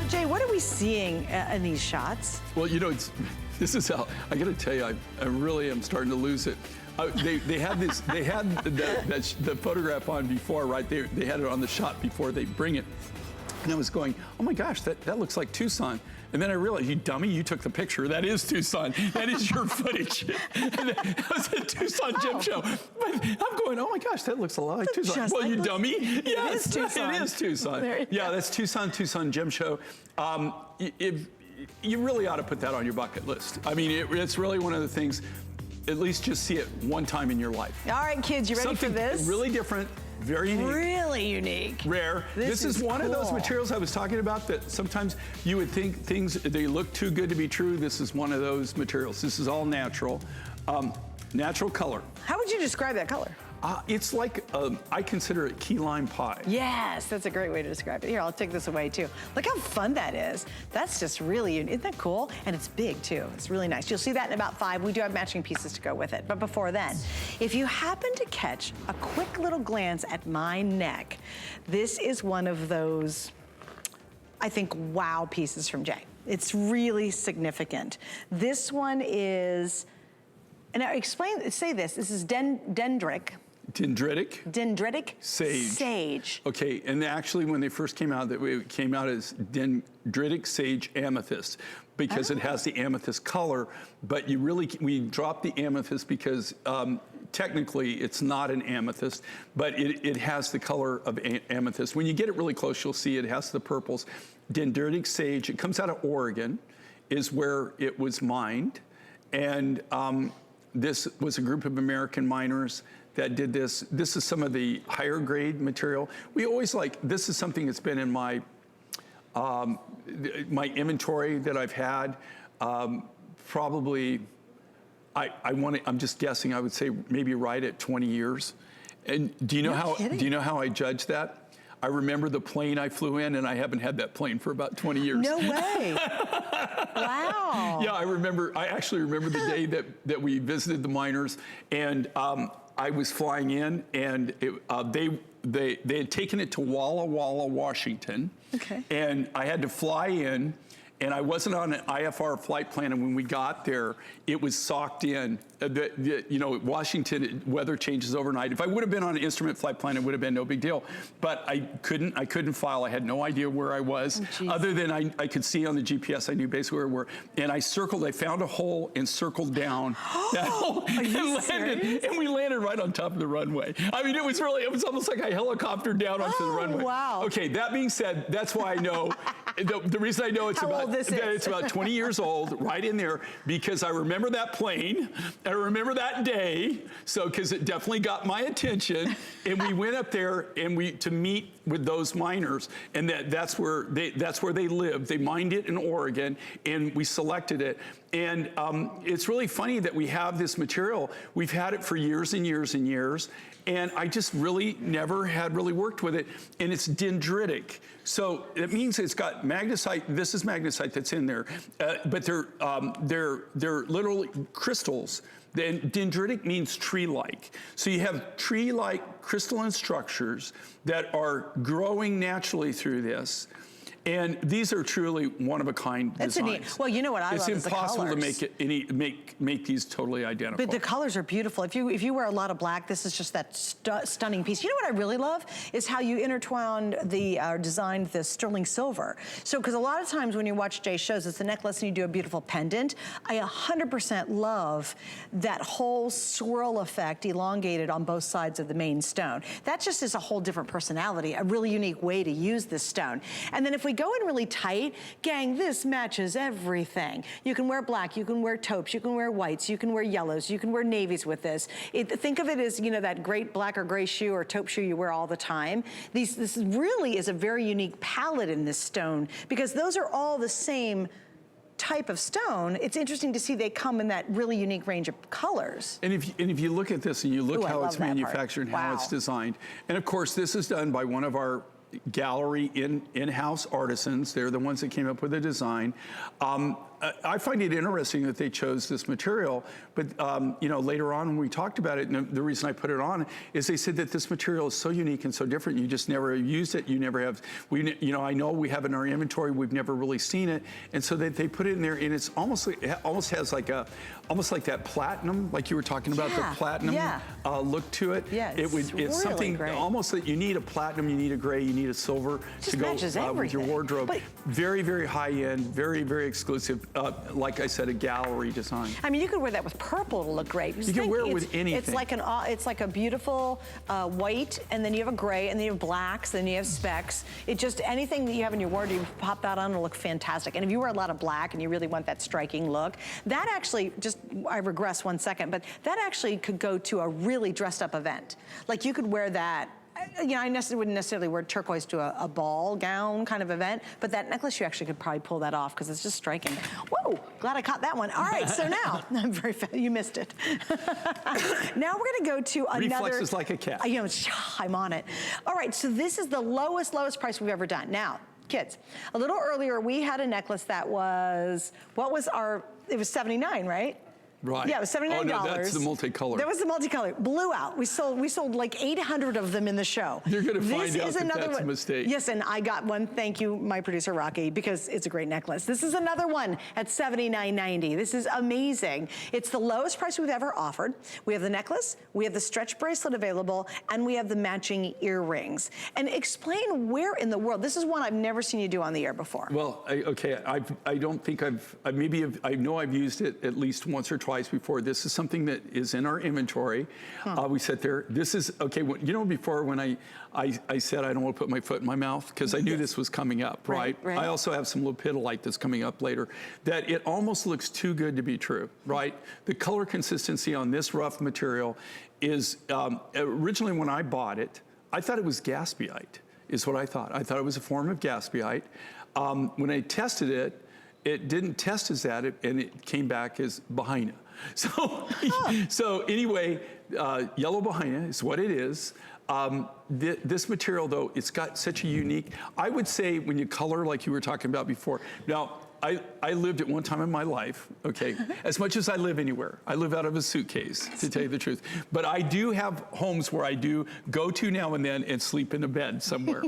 Jay, what are we seeing in these shots? Well, you know, this is how, I gotta tell you, I really am starting to lose it. They had this, they had the photograph on before, right? They had it on the shot before they bring it. And I was going, oh my gosh, that looks like Tucson. And then I realized, you dummy, you took the picture. That is Tucson. That is your footage. And that was a Tucson gem show. But I'm going, oh my gosh, that looks a lot like Tucson. Just Well, like you this. dummy. Yes, is Tucson. It is Tucson. Yeah, that's Tucson gem show. You really ought to put that on your bucket list. I mean, it's really one of the things, at least just see it one time in your life. All right, kids, you ready Something for this? really different, very unique. Really unique. Rare. This is one of those cool. materials I was talking about that sometimes you would think things, they look too good to be true. This is one of those materials. This is all natural. Natural color. How would you describe that color? It's like, I consider it key lime pie. Yes, that's a great way to describe it. Here, I'll take this away too. Look how fun that is. That's just really, isn't that cool? And it's big too. It's really nice. You'll see that in about 5. We do have matching pieces to go with it. But before then, if you happen to catch a quick little glance at my neck, this is one of those, I think, wow pieces from Jay. It's really significant. This one is, and now say this is dendritic. Dendritic sage. Okay, and actually when they first came out, it came out as dendritic sage amethyst because it has the amethyst color, but we dropped the amethyst because technically it's not an amethyst, but it has the color of amethyst. When you get it really close, you'll see it has the purples. Dendritic sage, it comes out of Oregon, is where it was mined, and this was a group of American miners that did this. This is some of the higher grade material. We always this is something that's been in my my inventory that I've had. Probably, I'm just guessing, I would say maybe right at 20 years. And do you know how I judge that? I remember the plane I flew in, and I haven't had that plane for about 20 years. No way. Wow. Yeah, I actually remember the day that we visited the miners, and I was flying in, and they had taken it to Walla Walla, Washington. Okay. And I had to fly in, and I wasn't on an IFR flight plan, and when we got there, it was socked in. You know, Washington, weather changes overnight. If I would have been on an instrument flight plan, it would have been no big deal. But I couldn't file. I had no idea where I was, other than I could see on the GPS. I knew basically where we were. And I found a hole and circled down that hole and we landed right on top of the runway. I mean, it was almost like I helicoptered down onto the runway. Wow. Okay, that being said, that's why I know, the reason I know it's about 20 years old, right in there, because I remember that plane, I remember that day, because it definitely got my attention, and we went up there to meet with those miners, and that's where they lived. They mined it in Oregon, and we selected it. And it's really funny that we have this material. We've had it for years and years and years, and I just really never had really worked with it. And it's dendritic. So it means it's got magnesite. This is magnesite that's in there, but they're literally crystals. Then dendritic means tree-like. So you have tree-like crystalline structures that are growing naturally through this. And these are truly one-of-a-kind designs. Well, you know what I love is the colors. It's impossible to make these totally identical. But the colors are beautiful. If you wear a lot of black, this is just that stunning piece. You know what I really love is how you intertwined designed the sterling silver. So, because a lot of times when you watch Jay's shows, it's a necklace and you do a beautiful pendant. I 100% love that whole swirl effect elongated on both sides of the main stone. That just is a whole different personality, a really unique way to use this stone. And then if we go in really tight, gang, this matches everything. You can wear black, you can wear taupes, you can wear whites, you can wear yellows, you can wear navies with this. Think of it as, you know, that great black or gray shoe or taupe shoe you wear all the time. This really is a very unique palette in this stone, because those are all the same type of stone. It's interesting to see they come in that really unique range of colors. And if you look at this and you look how it's manufactured and how it's designed, and of course this is done by one of our gallery in-house artisans. They're the ones that came up with the design. I find it interesting that they chose this material, but you know, later on when we talked about it, and the reason I put it on is they said that this material is so unique and so different. You just never used it. You never have. You know, I know we have it in our inventory. We've never really seen it, and so that they put it in there, and it's almost has like that platinum, like you were talking about, the platinum look to it. Yeah, it's really something great. Almost that you need a platinum, you need a gray, you need a silver to go with your wardrobe. But very, very high end, very, very exclusive. Like I said, a gallery design. I mean, you could wear that with purple to look great. You can wear it with anything. It's like a beautiful white, and then you have a gray, and then you have blacks, then you have specks. It just, anything that you have in your wardrobe, you pop that on, it'll look fantastic. And if you wear a lot of black and you really want that striking look, that actually, I regress 1 second, but that actually could go to a really dressed up event. Like you could wear that. You know, I wouldn't necessarily wear turquoise to a ball gown kind of event, but that necklace, you actually could probably pull that off because it's just striking. Whoa, glad I caught that one. All right, so now, you missed it. Now we're gonna go to another. Reflexes like a cat. You know, I'm on it. All right, so this is the lowest price we've ever done. Now, kids, a little earlier we had a necklace that was, it was $79, right? Right. Yeah, it was $79. Oh, no, that's the multicolor. That was the multicolor. Blew out. We sold like 800 of them in the show. You're going to find out that that's a mistake. Yes, and I got one. Thank you, my producer, Rocky, because it's a great necklace. This is another one at $79.90. This is amazing. It's the lowest price we've ever offered. We have the necklace, we have the stretch bracelet available, and we have the matching earrings. And explain where in the world. This is one I've never seen you do on the air before. Well, I don't think I know I've used it at least once or twice before. This is something that is in our inventory. We sit there. This is, okay, you know, before when I said I don't want to put my foot in my mouth because I knew this was coming up, right? I also have some lepidolite that's coming up later, that it almost looks too good to be true, right? The color consistency on this rough material is, originally when I bought it, I thought it was gaspiite, is what I thought. I thought it was a form of gaspiite. When I tested it, it didn't test as that, and it came back as Bahina. So, so anyway, yellow behind it is what it is. This material, though, it's got such a unique, I would say when you color like you were talking about before. Now, I lived at one time in my life, okay, as much as I live anywhere. I live out of a suitcase, to tell you the truth. But I do have homes where I do go to now and then and sleep in a bed somewhere.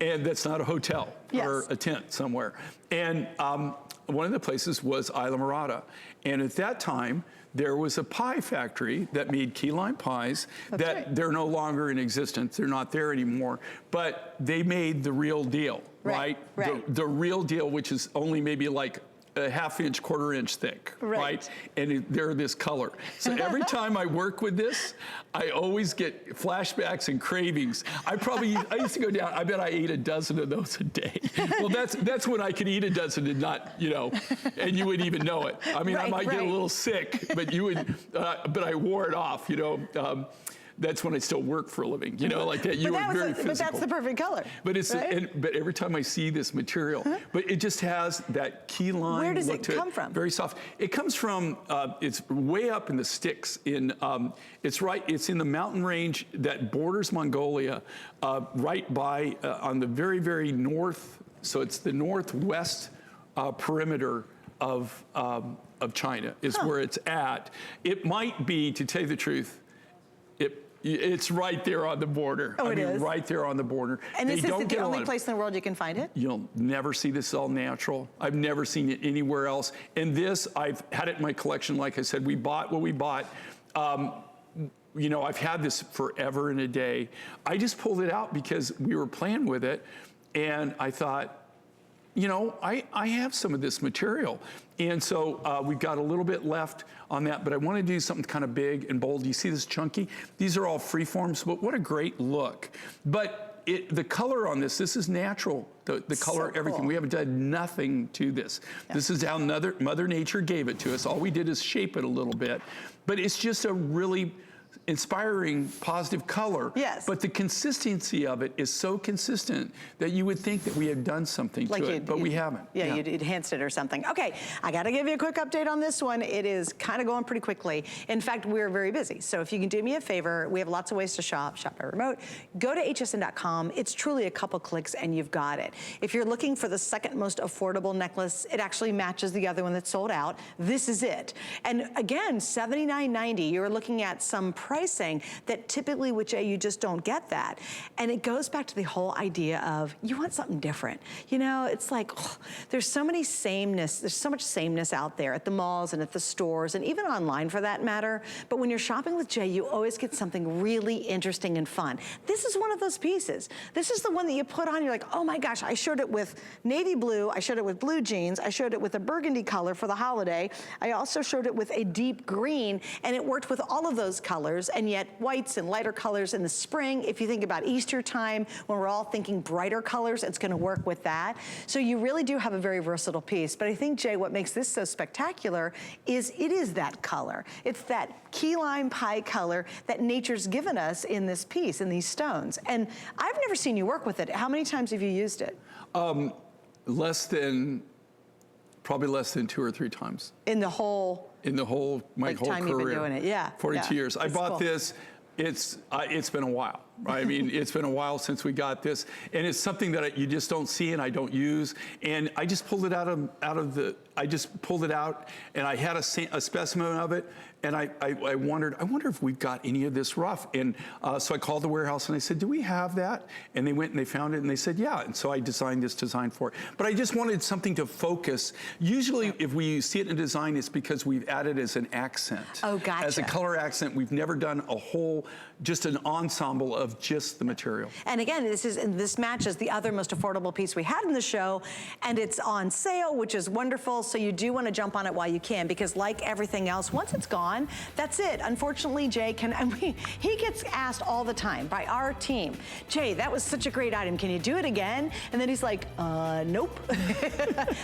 And that's not a hotel or a tent somewhere. And one of the places was Isla Morada. And at that time, there was a pie factory that made key lime pies they're no longer in existence. They're not there anymore. But they made the real deal, right? The real deal, which is only maybe like a half-inch, quarter-inch thick, right? And they're this color. So every time I work with this, I always get flashbacks and cravings. I used to go down, I bet I ate a dozen of those a day. Well, that's when I could eat a dozen and not, you know, and you wouldn't even know it. I mean, I might get a little sick, but you would, but I wore it off, you know. That's when I still work for a living, you know, like that. You were very physical. But that's the perfect color. But it's but every time I see this material, but it just has that key lime. Where does it come from? Very soft. It comes from it's way up in the sticks. It's in the mountain range that borders Mongolia, right by on the very, very north. So it's the northwest perimeter of China is where it's at. It might be, to tell you the truth, it's right there on the border. Oh, it is? Right there on the border. And this is the only place in the world you can find it? You'll never see this all natural. I've never seen it anywhere else. And this, I've had it in my collection. Like I said, we bought what we bought. You know, I've had this forever and a day. I just pulled it out because we were playing with it. And I thought, you know, I have some of this material. And so we've got a little bit left on that, but I want to do something kind of big and bold. You see this chunky? These are all free forms, but what a great look. But the color on this is natural. The color, so everything. Cool. We haven't done nothing to this. Yeah. This is how Mother Nature gave it to us. All we did is shape it a little bit. But it's just a really inspiring, positive color. Yes. But the consistency of it is so consistent that you would think that we had done something to it, but we haven't. Yeah, you'd enhanced it or something. Okay, I got to give you a quick update on this one. It is kind of going pretty quickly. In fact, we're very busy. So if you can do me a favor, we have lots of ways to shop by remote. Go to hsn.com. It's truly a couple clicks and you've got it. If you're looking for the second most affordable necklace, it actually matches the other one that's sold out. This is it. And again, $79.90. You're looking at some pricing that typically with Jay, you just don't get that. And it goes back to the whole idea of you want something different. You know, it's like, there's so many sameness, there's so much sameness out there at the malls and at the stores and even online for that matter. But when you're shopping with Jay, you always get something really interesting and fun. This is one of those pieces. This is the one that you put on, you're like, oh my gosh, I showed it with navy blue, I showed it with blue jeans, I showed it with a burgundy color for the holiday. I also showed it with a deep green, and it worked with all of those colors, and yet whites and lighter colors in the spring. If you think about Easter time, when we're all thinking brighter colors, it's gonna work with that. So you really do have a very versatile piece. But I think, Jay, what makes this so spectacular is it is that color. It's that key lime pie color that nature's given us in this piece, in these stones. And I've never seen you work with it. How many times have you used it? Probably less than 2 or 3 times. In the whole? In the whole, my whole time career. You've been doing it, yeah. 42 years. I bought this, it's been a while. I mean, it's been a while since we got this, and it's something that you just don't see and I don't use. And I just pulled it out of and I had a specimen of it, and I wonder if we've got any of this rough. And so I called the warehouse and I said, do we have that? And they went and they found it and they said, yeah. And so I designed this design for it. But I just wanted something to focus. Usually if we see it in a design, it's because we've added as an accent. Oh, gotcha. As a color accent. We've never done a whole, just an ensemble of just the material. And again, this matches the other most affordable piece we had in the show, and it's on sale, which is wonderful. So you do want to jump on it while you can, because like everything else, once it's gone, that's it. Unfortunately, Jay he gets asked all the time by our team, Jay, that was such a great item. Can you do it again? And then he's like, nope.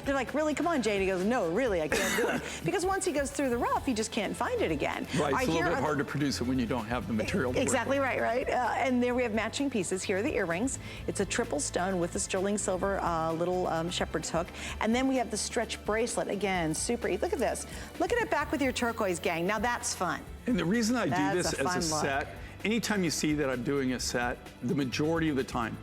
They're like, really? Come on, Jay. And he goes, no, really, I can't do it. Because once he goes through the rough, he just can't find it again. Right, it's a little bit hard to produce it when you don't have the material. Exactly right, right? And there we have matching pieces. Here are the earrings. It's a triple stone with the sterling silver little shepherd's hook. And then we have the stretch bracelet. Again, super. Look at this. Look at it back with your turquoise, gang. Now that's fun. And the reason I do this That's a as a fun look. set, anytime you see that I'm doing a set, the majority of the time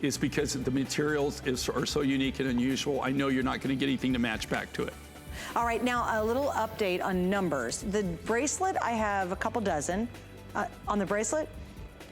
is because the materials are so unique and unusual. I know you're not going to get anything to match back to it. All right, now a little update on numbers. The bracelet, I have a couple dozen. On the bracelet,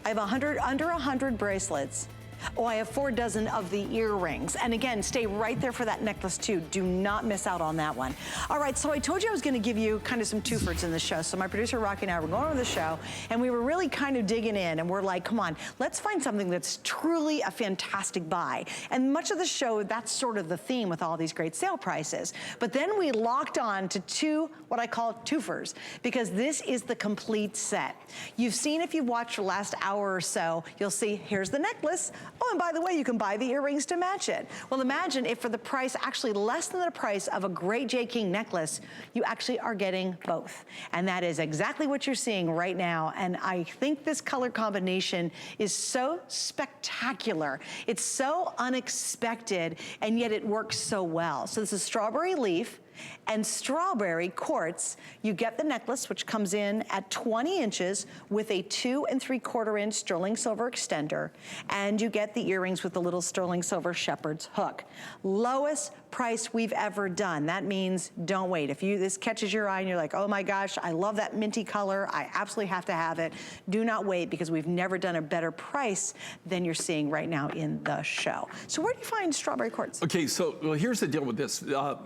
I have under 100 bracelets. Oh, I have 4 dozen of the earrings. And again, stay right there for that necklace too. Do not miss out on that one. All right, so I told you I was gonna give you kind of some twofers in the show. So my producer Rocky and I were going over the show and we were really kind of digging in and we're like, come on, let's find something that's truly a fantastic buy. And much of the show, that's sort of the theme with all these great sale prices. But then we locked on to 2, what I call twofers, because this is the complete set. You've seen, if you've watched the last hour or so, you'll see here's the necklace. Oh, and by the way, you can buy the earrings to match it. Well, imagine if for the price, actually less than the price of a great J. King necklace, you actually are getting both. And that is exactly what you're seeing right now. And I think this color combination is so spectacular. It's so unexpected, and yet it works so well. So this is strawberry leaf and strawberry quartz. You get the necklace, which comes in at 20 inches with a 2 3/4 inch sterling silver extender, and you get the earrings with the little sterling silver shepherd's hook. Lowest price we've ever done. That means don't wait. If this catches your eye and you're like, oh my gosh, I love that minty color, I absolutely have to have it, do not wait, because we've never done a better price than you're seeing right now in the show. So where do you find strawberry quartz? Okay, so well, here's the deal with this,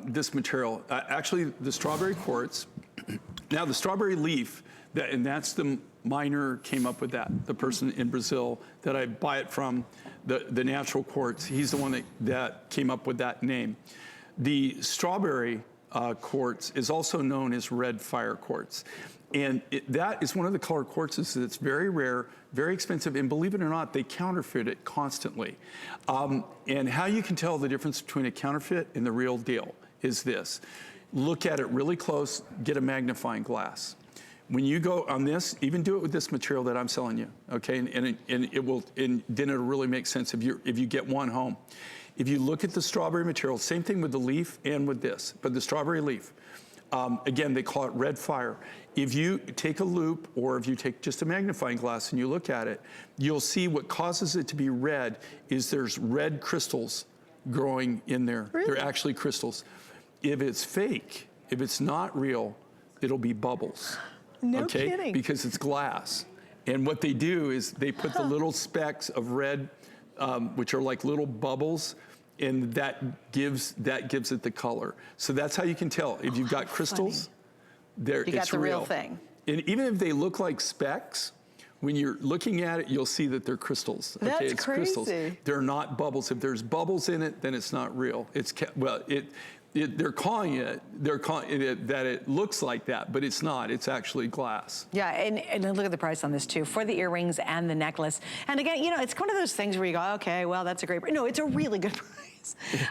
this material. Actually, the strawberry quartz, now the strawberry leaf, and that's the miner came up with that, the person in Brazil that I buy it from, the natural quartz, he's the one that came up with that name. The strawberry quartz is also known as red fire quartz. And that is one of the color quartzes that's very rare, very expensive, and believe it or not, they counterfeit it constantly. And how you can tell the difference between a counterfeit and the real deal is this. Look at it really close, get a magnifying glass. When you go on this, even do it with this material that I'm selling you, okay? And then it'll really make sense if you get one home. If you look at the strawberry material, same thing with the leaf and with this, but the strawberry leaf, again, they call it red fire. If you take a loop or if you take just a magnifying glass and you look at it, you'll see what causes it to be red is there's red crystals growing in there. Really? They're actually crystals. If it's fake, if it's not real, it'll be bubbles. No kidding. Because it's glass. And what they do is they put the little specks of red, which are like little bubbles, and that gives it the color. So that's how you can tell. If you've got crystals, you got the real thing. And even if they look like specks, when you're looking at it, you'll see that they're crystals. Okay, That's it's crazy. crystals. They're not bubbles. If there's bubbles in it, then it's not real. They're calling it that it looks like that, but it's not. It's actually glass. Yeah, and look at the price on this too, for the earrings and the necklace. And again, it's one of those things where you go, okay, well, that's a great price. No, it's a really good price.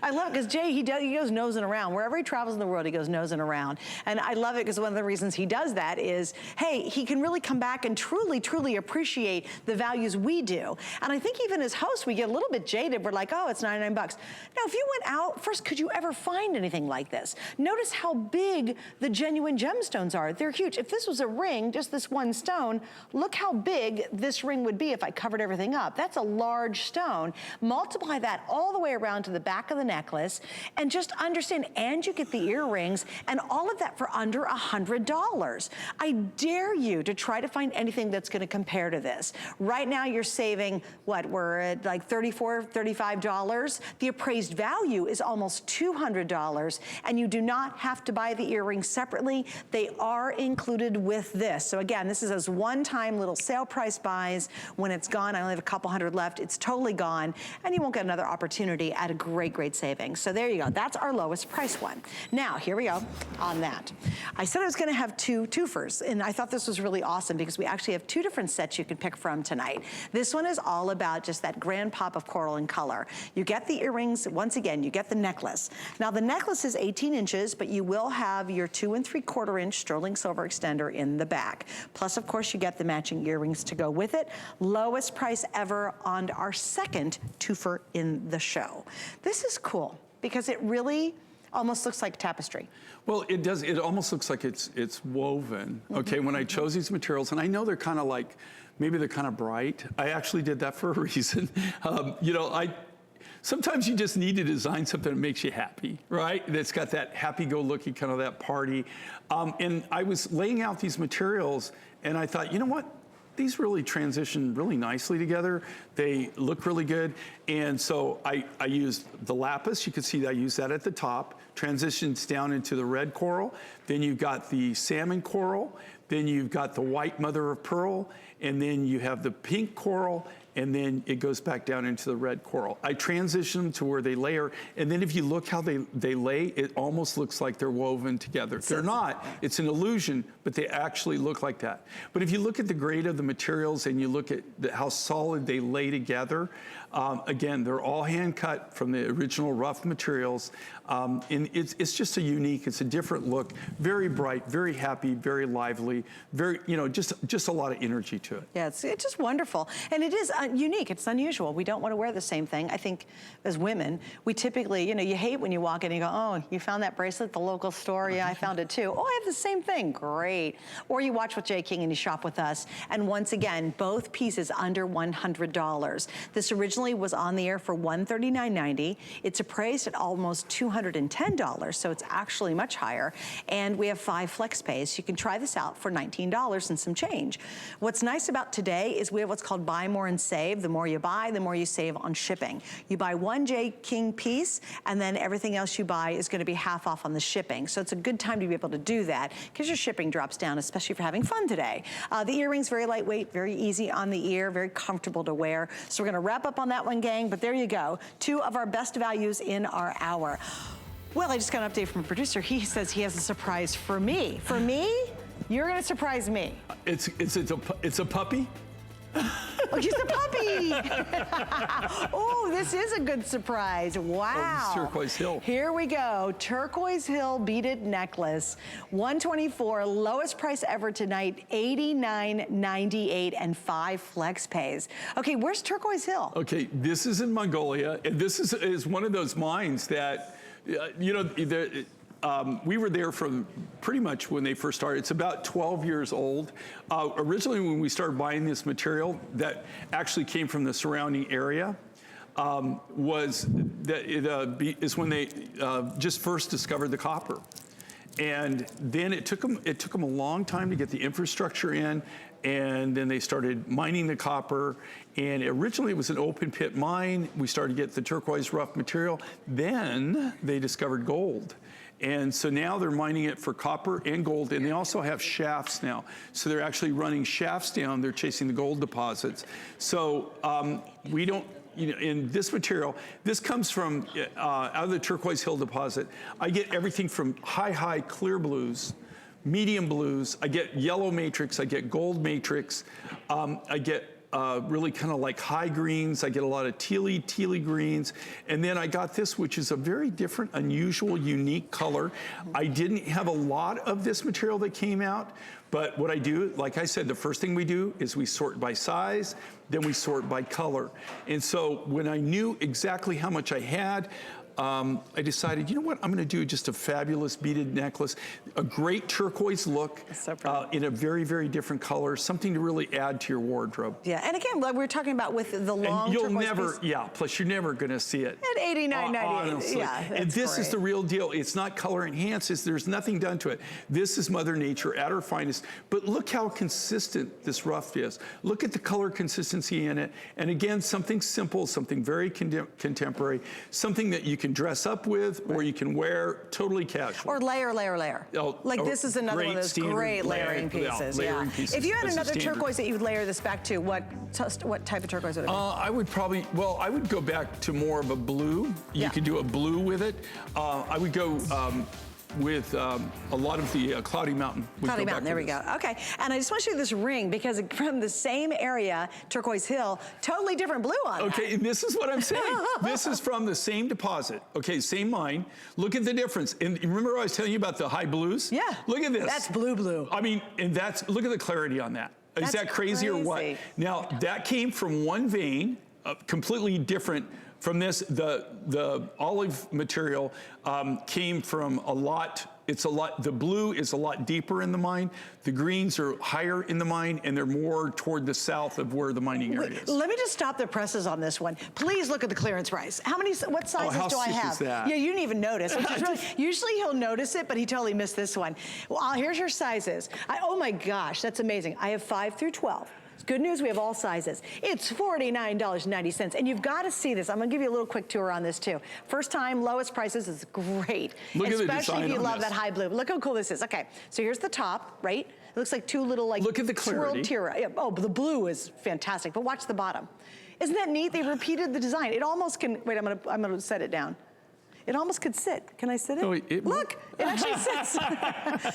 I love it because Jay, he goes nosing around. Wherever he travels in the world, he goes nosing around. And I love it because one of the reasons he does that is, hey, he can really come back and truly, truly appreciate the values we do. And I think even as hosts, we get a little bit jaded. We're like, oh, it's 99 bucks. Now, if you went out, first, could you ever find anything like this? Notice how big the genuine gemstones are. They're huge. If this was a ring, just this one stone, look how big this ring would be if I covered everything up. That's a large stone. Multiply that all the way around to the back of the necklace and just understand, and you get the earrings and all of that for under $100. I dare you to try to find anything that's going to compare to this. Right now you're saving, what, we're at like $34, $35. The appraised value is almost $200, and you do not have to buy the earrings separately. They are included with this. So again, this is those one-time little sale price buys. When it's gone, I only have a couple hundred left, it's totally gone, and you won't get another opportunity at a great, great savings. So there you go. That's our lowest price one. Now, here we go on that. I said I was going to have two twofers, and I thought this was really awesome because we actually have 2 different sets you can pick from tonight. This one is all about just that grand pop of coral and color. You get the earrings, once again, you get the necklace. Now, the necklace is 18 inches, but you will have your 2 3/4 inch sterling silver extender in the back. Plus, of course, you get the matching earrings to go with it. Lowest price ever on our second twofer in the show. This is cool because it really Almost looks like tapestry. Well, it does. It almost looks like it's woven. Okay, when I chose these materials, and I know they're kind of like, maybe they're kind of bright. I actually did that for a reason. You know, sometimes you just need to design something that makes you happy, right? That's got that happy-go-lucky kind of that party. And I was laying out these materials, and I thought, you know what? These really transition really nicely together. They look really good. And so I used the lapis. You can see that I used that at the top. Transitions down into the red coral. Then you've got the salmon coral. Then you've got the white mother of pearl. And then you have the pink coral. And then it goes back down into the red coral. I transition them to where they layer, and then if you look how they lay, it almost looks like they're woven together. They're not, it's an illusion, but they actually look like that. But if you look at the grade of the materials and you look at how solid they lay together, again, they're all hand cut from the original rough materials. And it's just it's a different look, very bright, very happy, very lively, very, you know, just a lot of energy to it. Yeah, it's just wonderful. And it is unique, it's unusual. We don't want to wear the same thing. I think as women, we typically, you know, you hate when you walk in and you go, oh, you found that bracelet at the local store? Yeah, I found it too. Oh, I have the same thing, great. Or you watch with Jay King and you shop with us. And once again, both pieces under $100. This originally was on the air for $139.90. It's appraised at almost $210, so it's actually much higher. And we have 5 flex pays. You can try this out for $19 and some change. What's nice about today is we have what's called buy more and save. The more you buy, the more you save on shipping. You buy one J. King piece, and then everything else you buy is gonna be half off on the shipping. So it's a good time to be able to do that because your shipping drops down, especially if you're having fun today. The earring's very lightweight, very easy on the ear, very comfortable to wear. So we're gonna wrap up on that one, gang, but there you go. 2 of our best values in our hour. Well, I just got an update from a producer. He says he has a surprise for me. For me? You're gonna surprise me. It's a puppy? Oh, she's a puppy. Oh, this is a good surprise. Wow. Oh, Turquoise Hill. Here we go. Turquoise Hill beaded necklace. $124, lowest price ever tonight, $89.98 and 5 flex pays. Okay, where's Turquoise Hill? Okay, this is in Mongolia. And this is one of those mines that, you know, we were there from pretty much when they first started. It's about 12 years old. Originally, when we started buying this material, that actually came from the surrounding area, is when they just first discovered the copper. And then it took them a long time to get the infrastructure in, and then they started mining the copper. And originally it was an open pit mine. We started to get the turquoise rough material. Then they discovered gold. And so now they're mining it for copper and gold, and they also have shafts now. So they're actually running shafts down, they're chasing the gold deposits. So we don't, you know, in this material, this comes from out of the Turquoise Hill deposit. I get everything from high clear blues, medium blues, I get yellow matrix, I get gold matrix, I get really kind of like high greens. I get a lot of tealy greens. And then I got this, which is a very different, unusual, unique color. I didn't have a lot of this material that came out, but what I do, like I said, the first thing we do is we sort by size, then we sort by color. And so when I knew exactly how much I had, I decided, you know what, I'm gonna do just a fabulous beaded necklace, a great turquoise look in a very, very different color, something to really add to your wardrobe. Yeah, and again, like we were talking about with the long and you'll turquoise never, piece. yeah, plus you're never gonna see it. At $89.98, yeah, and this is the real deal. It's not color enhanced, there's nothing done to it. This is Mother Nature at her finest, but look how consistent this rough is. Look at the color consistency in it, and again, something simple, something very contemporary, something that you can dress up with, or you can wear totally casual. Or layer. Oh, like this is another one of those great layering pieces. Layering pieces. If you had another turquoise that you'd layer this back to, what type of turquoise would it be? I would probably, well, I would go back to more of a blue. You could do a blue with it. I would go with a lot of the Cloudy Mountain. Cloudy Mountain, there we go. Okay, and I just want to show you this ring because from the same area, Turquoise Hill, totally different blue on it. Okay, and this is what I'm saying. This is from the same deposit. Okay, same mine. Look at the difference. And remember I was telling you about the high blues? Yeah. Look at this. That's blue. I mean, and look at the clarity on that. Is that crazy or what? Now, that came from one vein, completely different from this. The olive material came from a lot. The blue is a lot deeper in the mine. The greens are higher in the mine, and they're more toward the south of where the mining area is. Let me just stop the presses on this one. Please look at the clearance price. What sizes do I have? How sick is that? Yeah, you didn't even notice. Which is really, usually he'll notice it, but he totally missed this one. Well, here's your sizes. Oh my gosh, that's amazing. I have 5 through 12. Good news, we have all sizes. It's $49.90, and you've got to see this. I'm going to give you a little quick tour on this too. First time, lowest prices is great. Look at the design especially if you on love this. that high blue. Look how cool this is. Okay, so here's the top, right? It looks like two little like look at the clarity. swirled tear. Yeah, oh, but the blue is fantastic. But watch the bottom. Isn't that neat? They repeated the design. It almost can. Wait, I'm gonna set it down. It almost could sit. Can I sit it? No, look, it actually sits.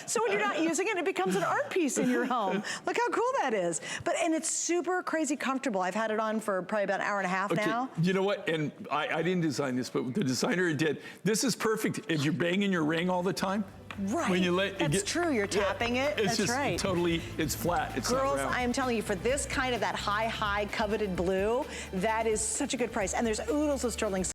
So when you're not using it, it becomes an art piece in your home. Look how cool that is. And it's super crazy comfortable. I've had it on for probably about an hour and a half now. You know what? And I didn't design this, but the designer did. This is perfect if you're banging your ring all the time. Right. When you let That's true. You're tapping it. It's That's just right. totally. It's flat. It's Girls, not round. I am telling you, for this kind of that high coveted blue, that is such a good price. And there's oodles of sterling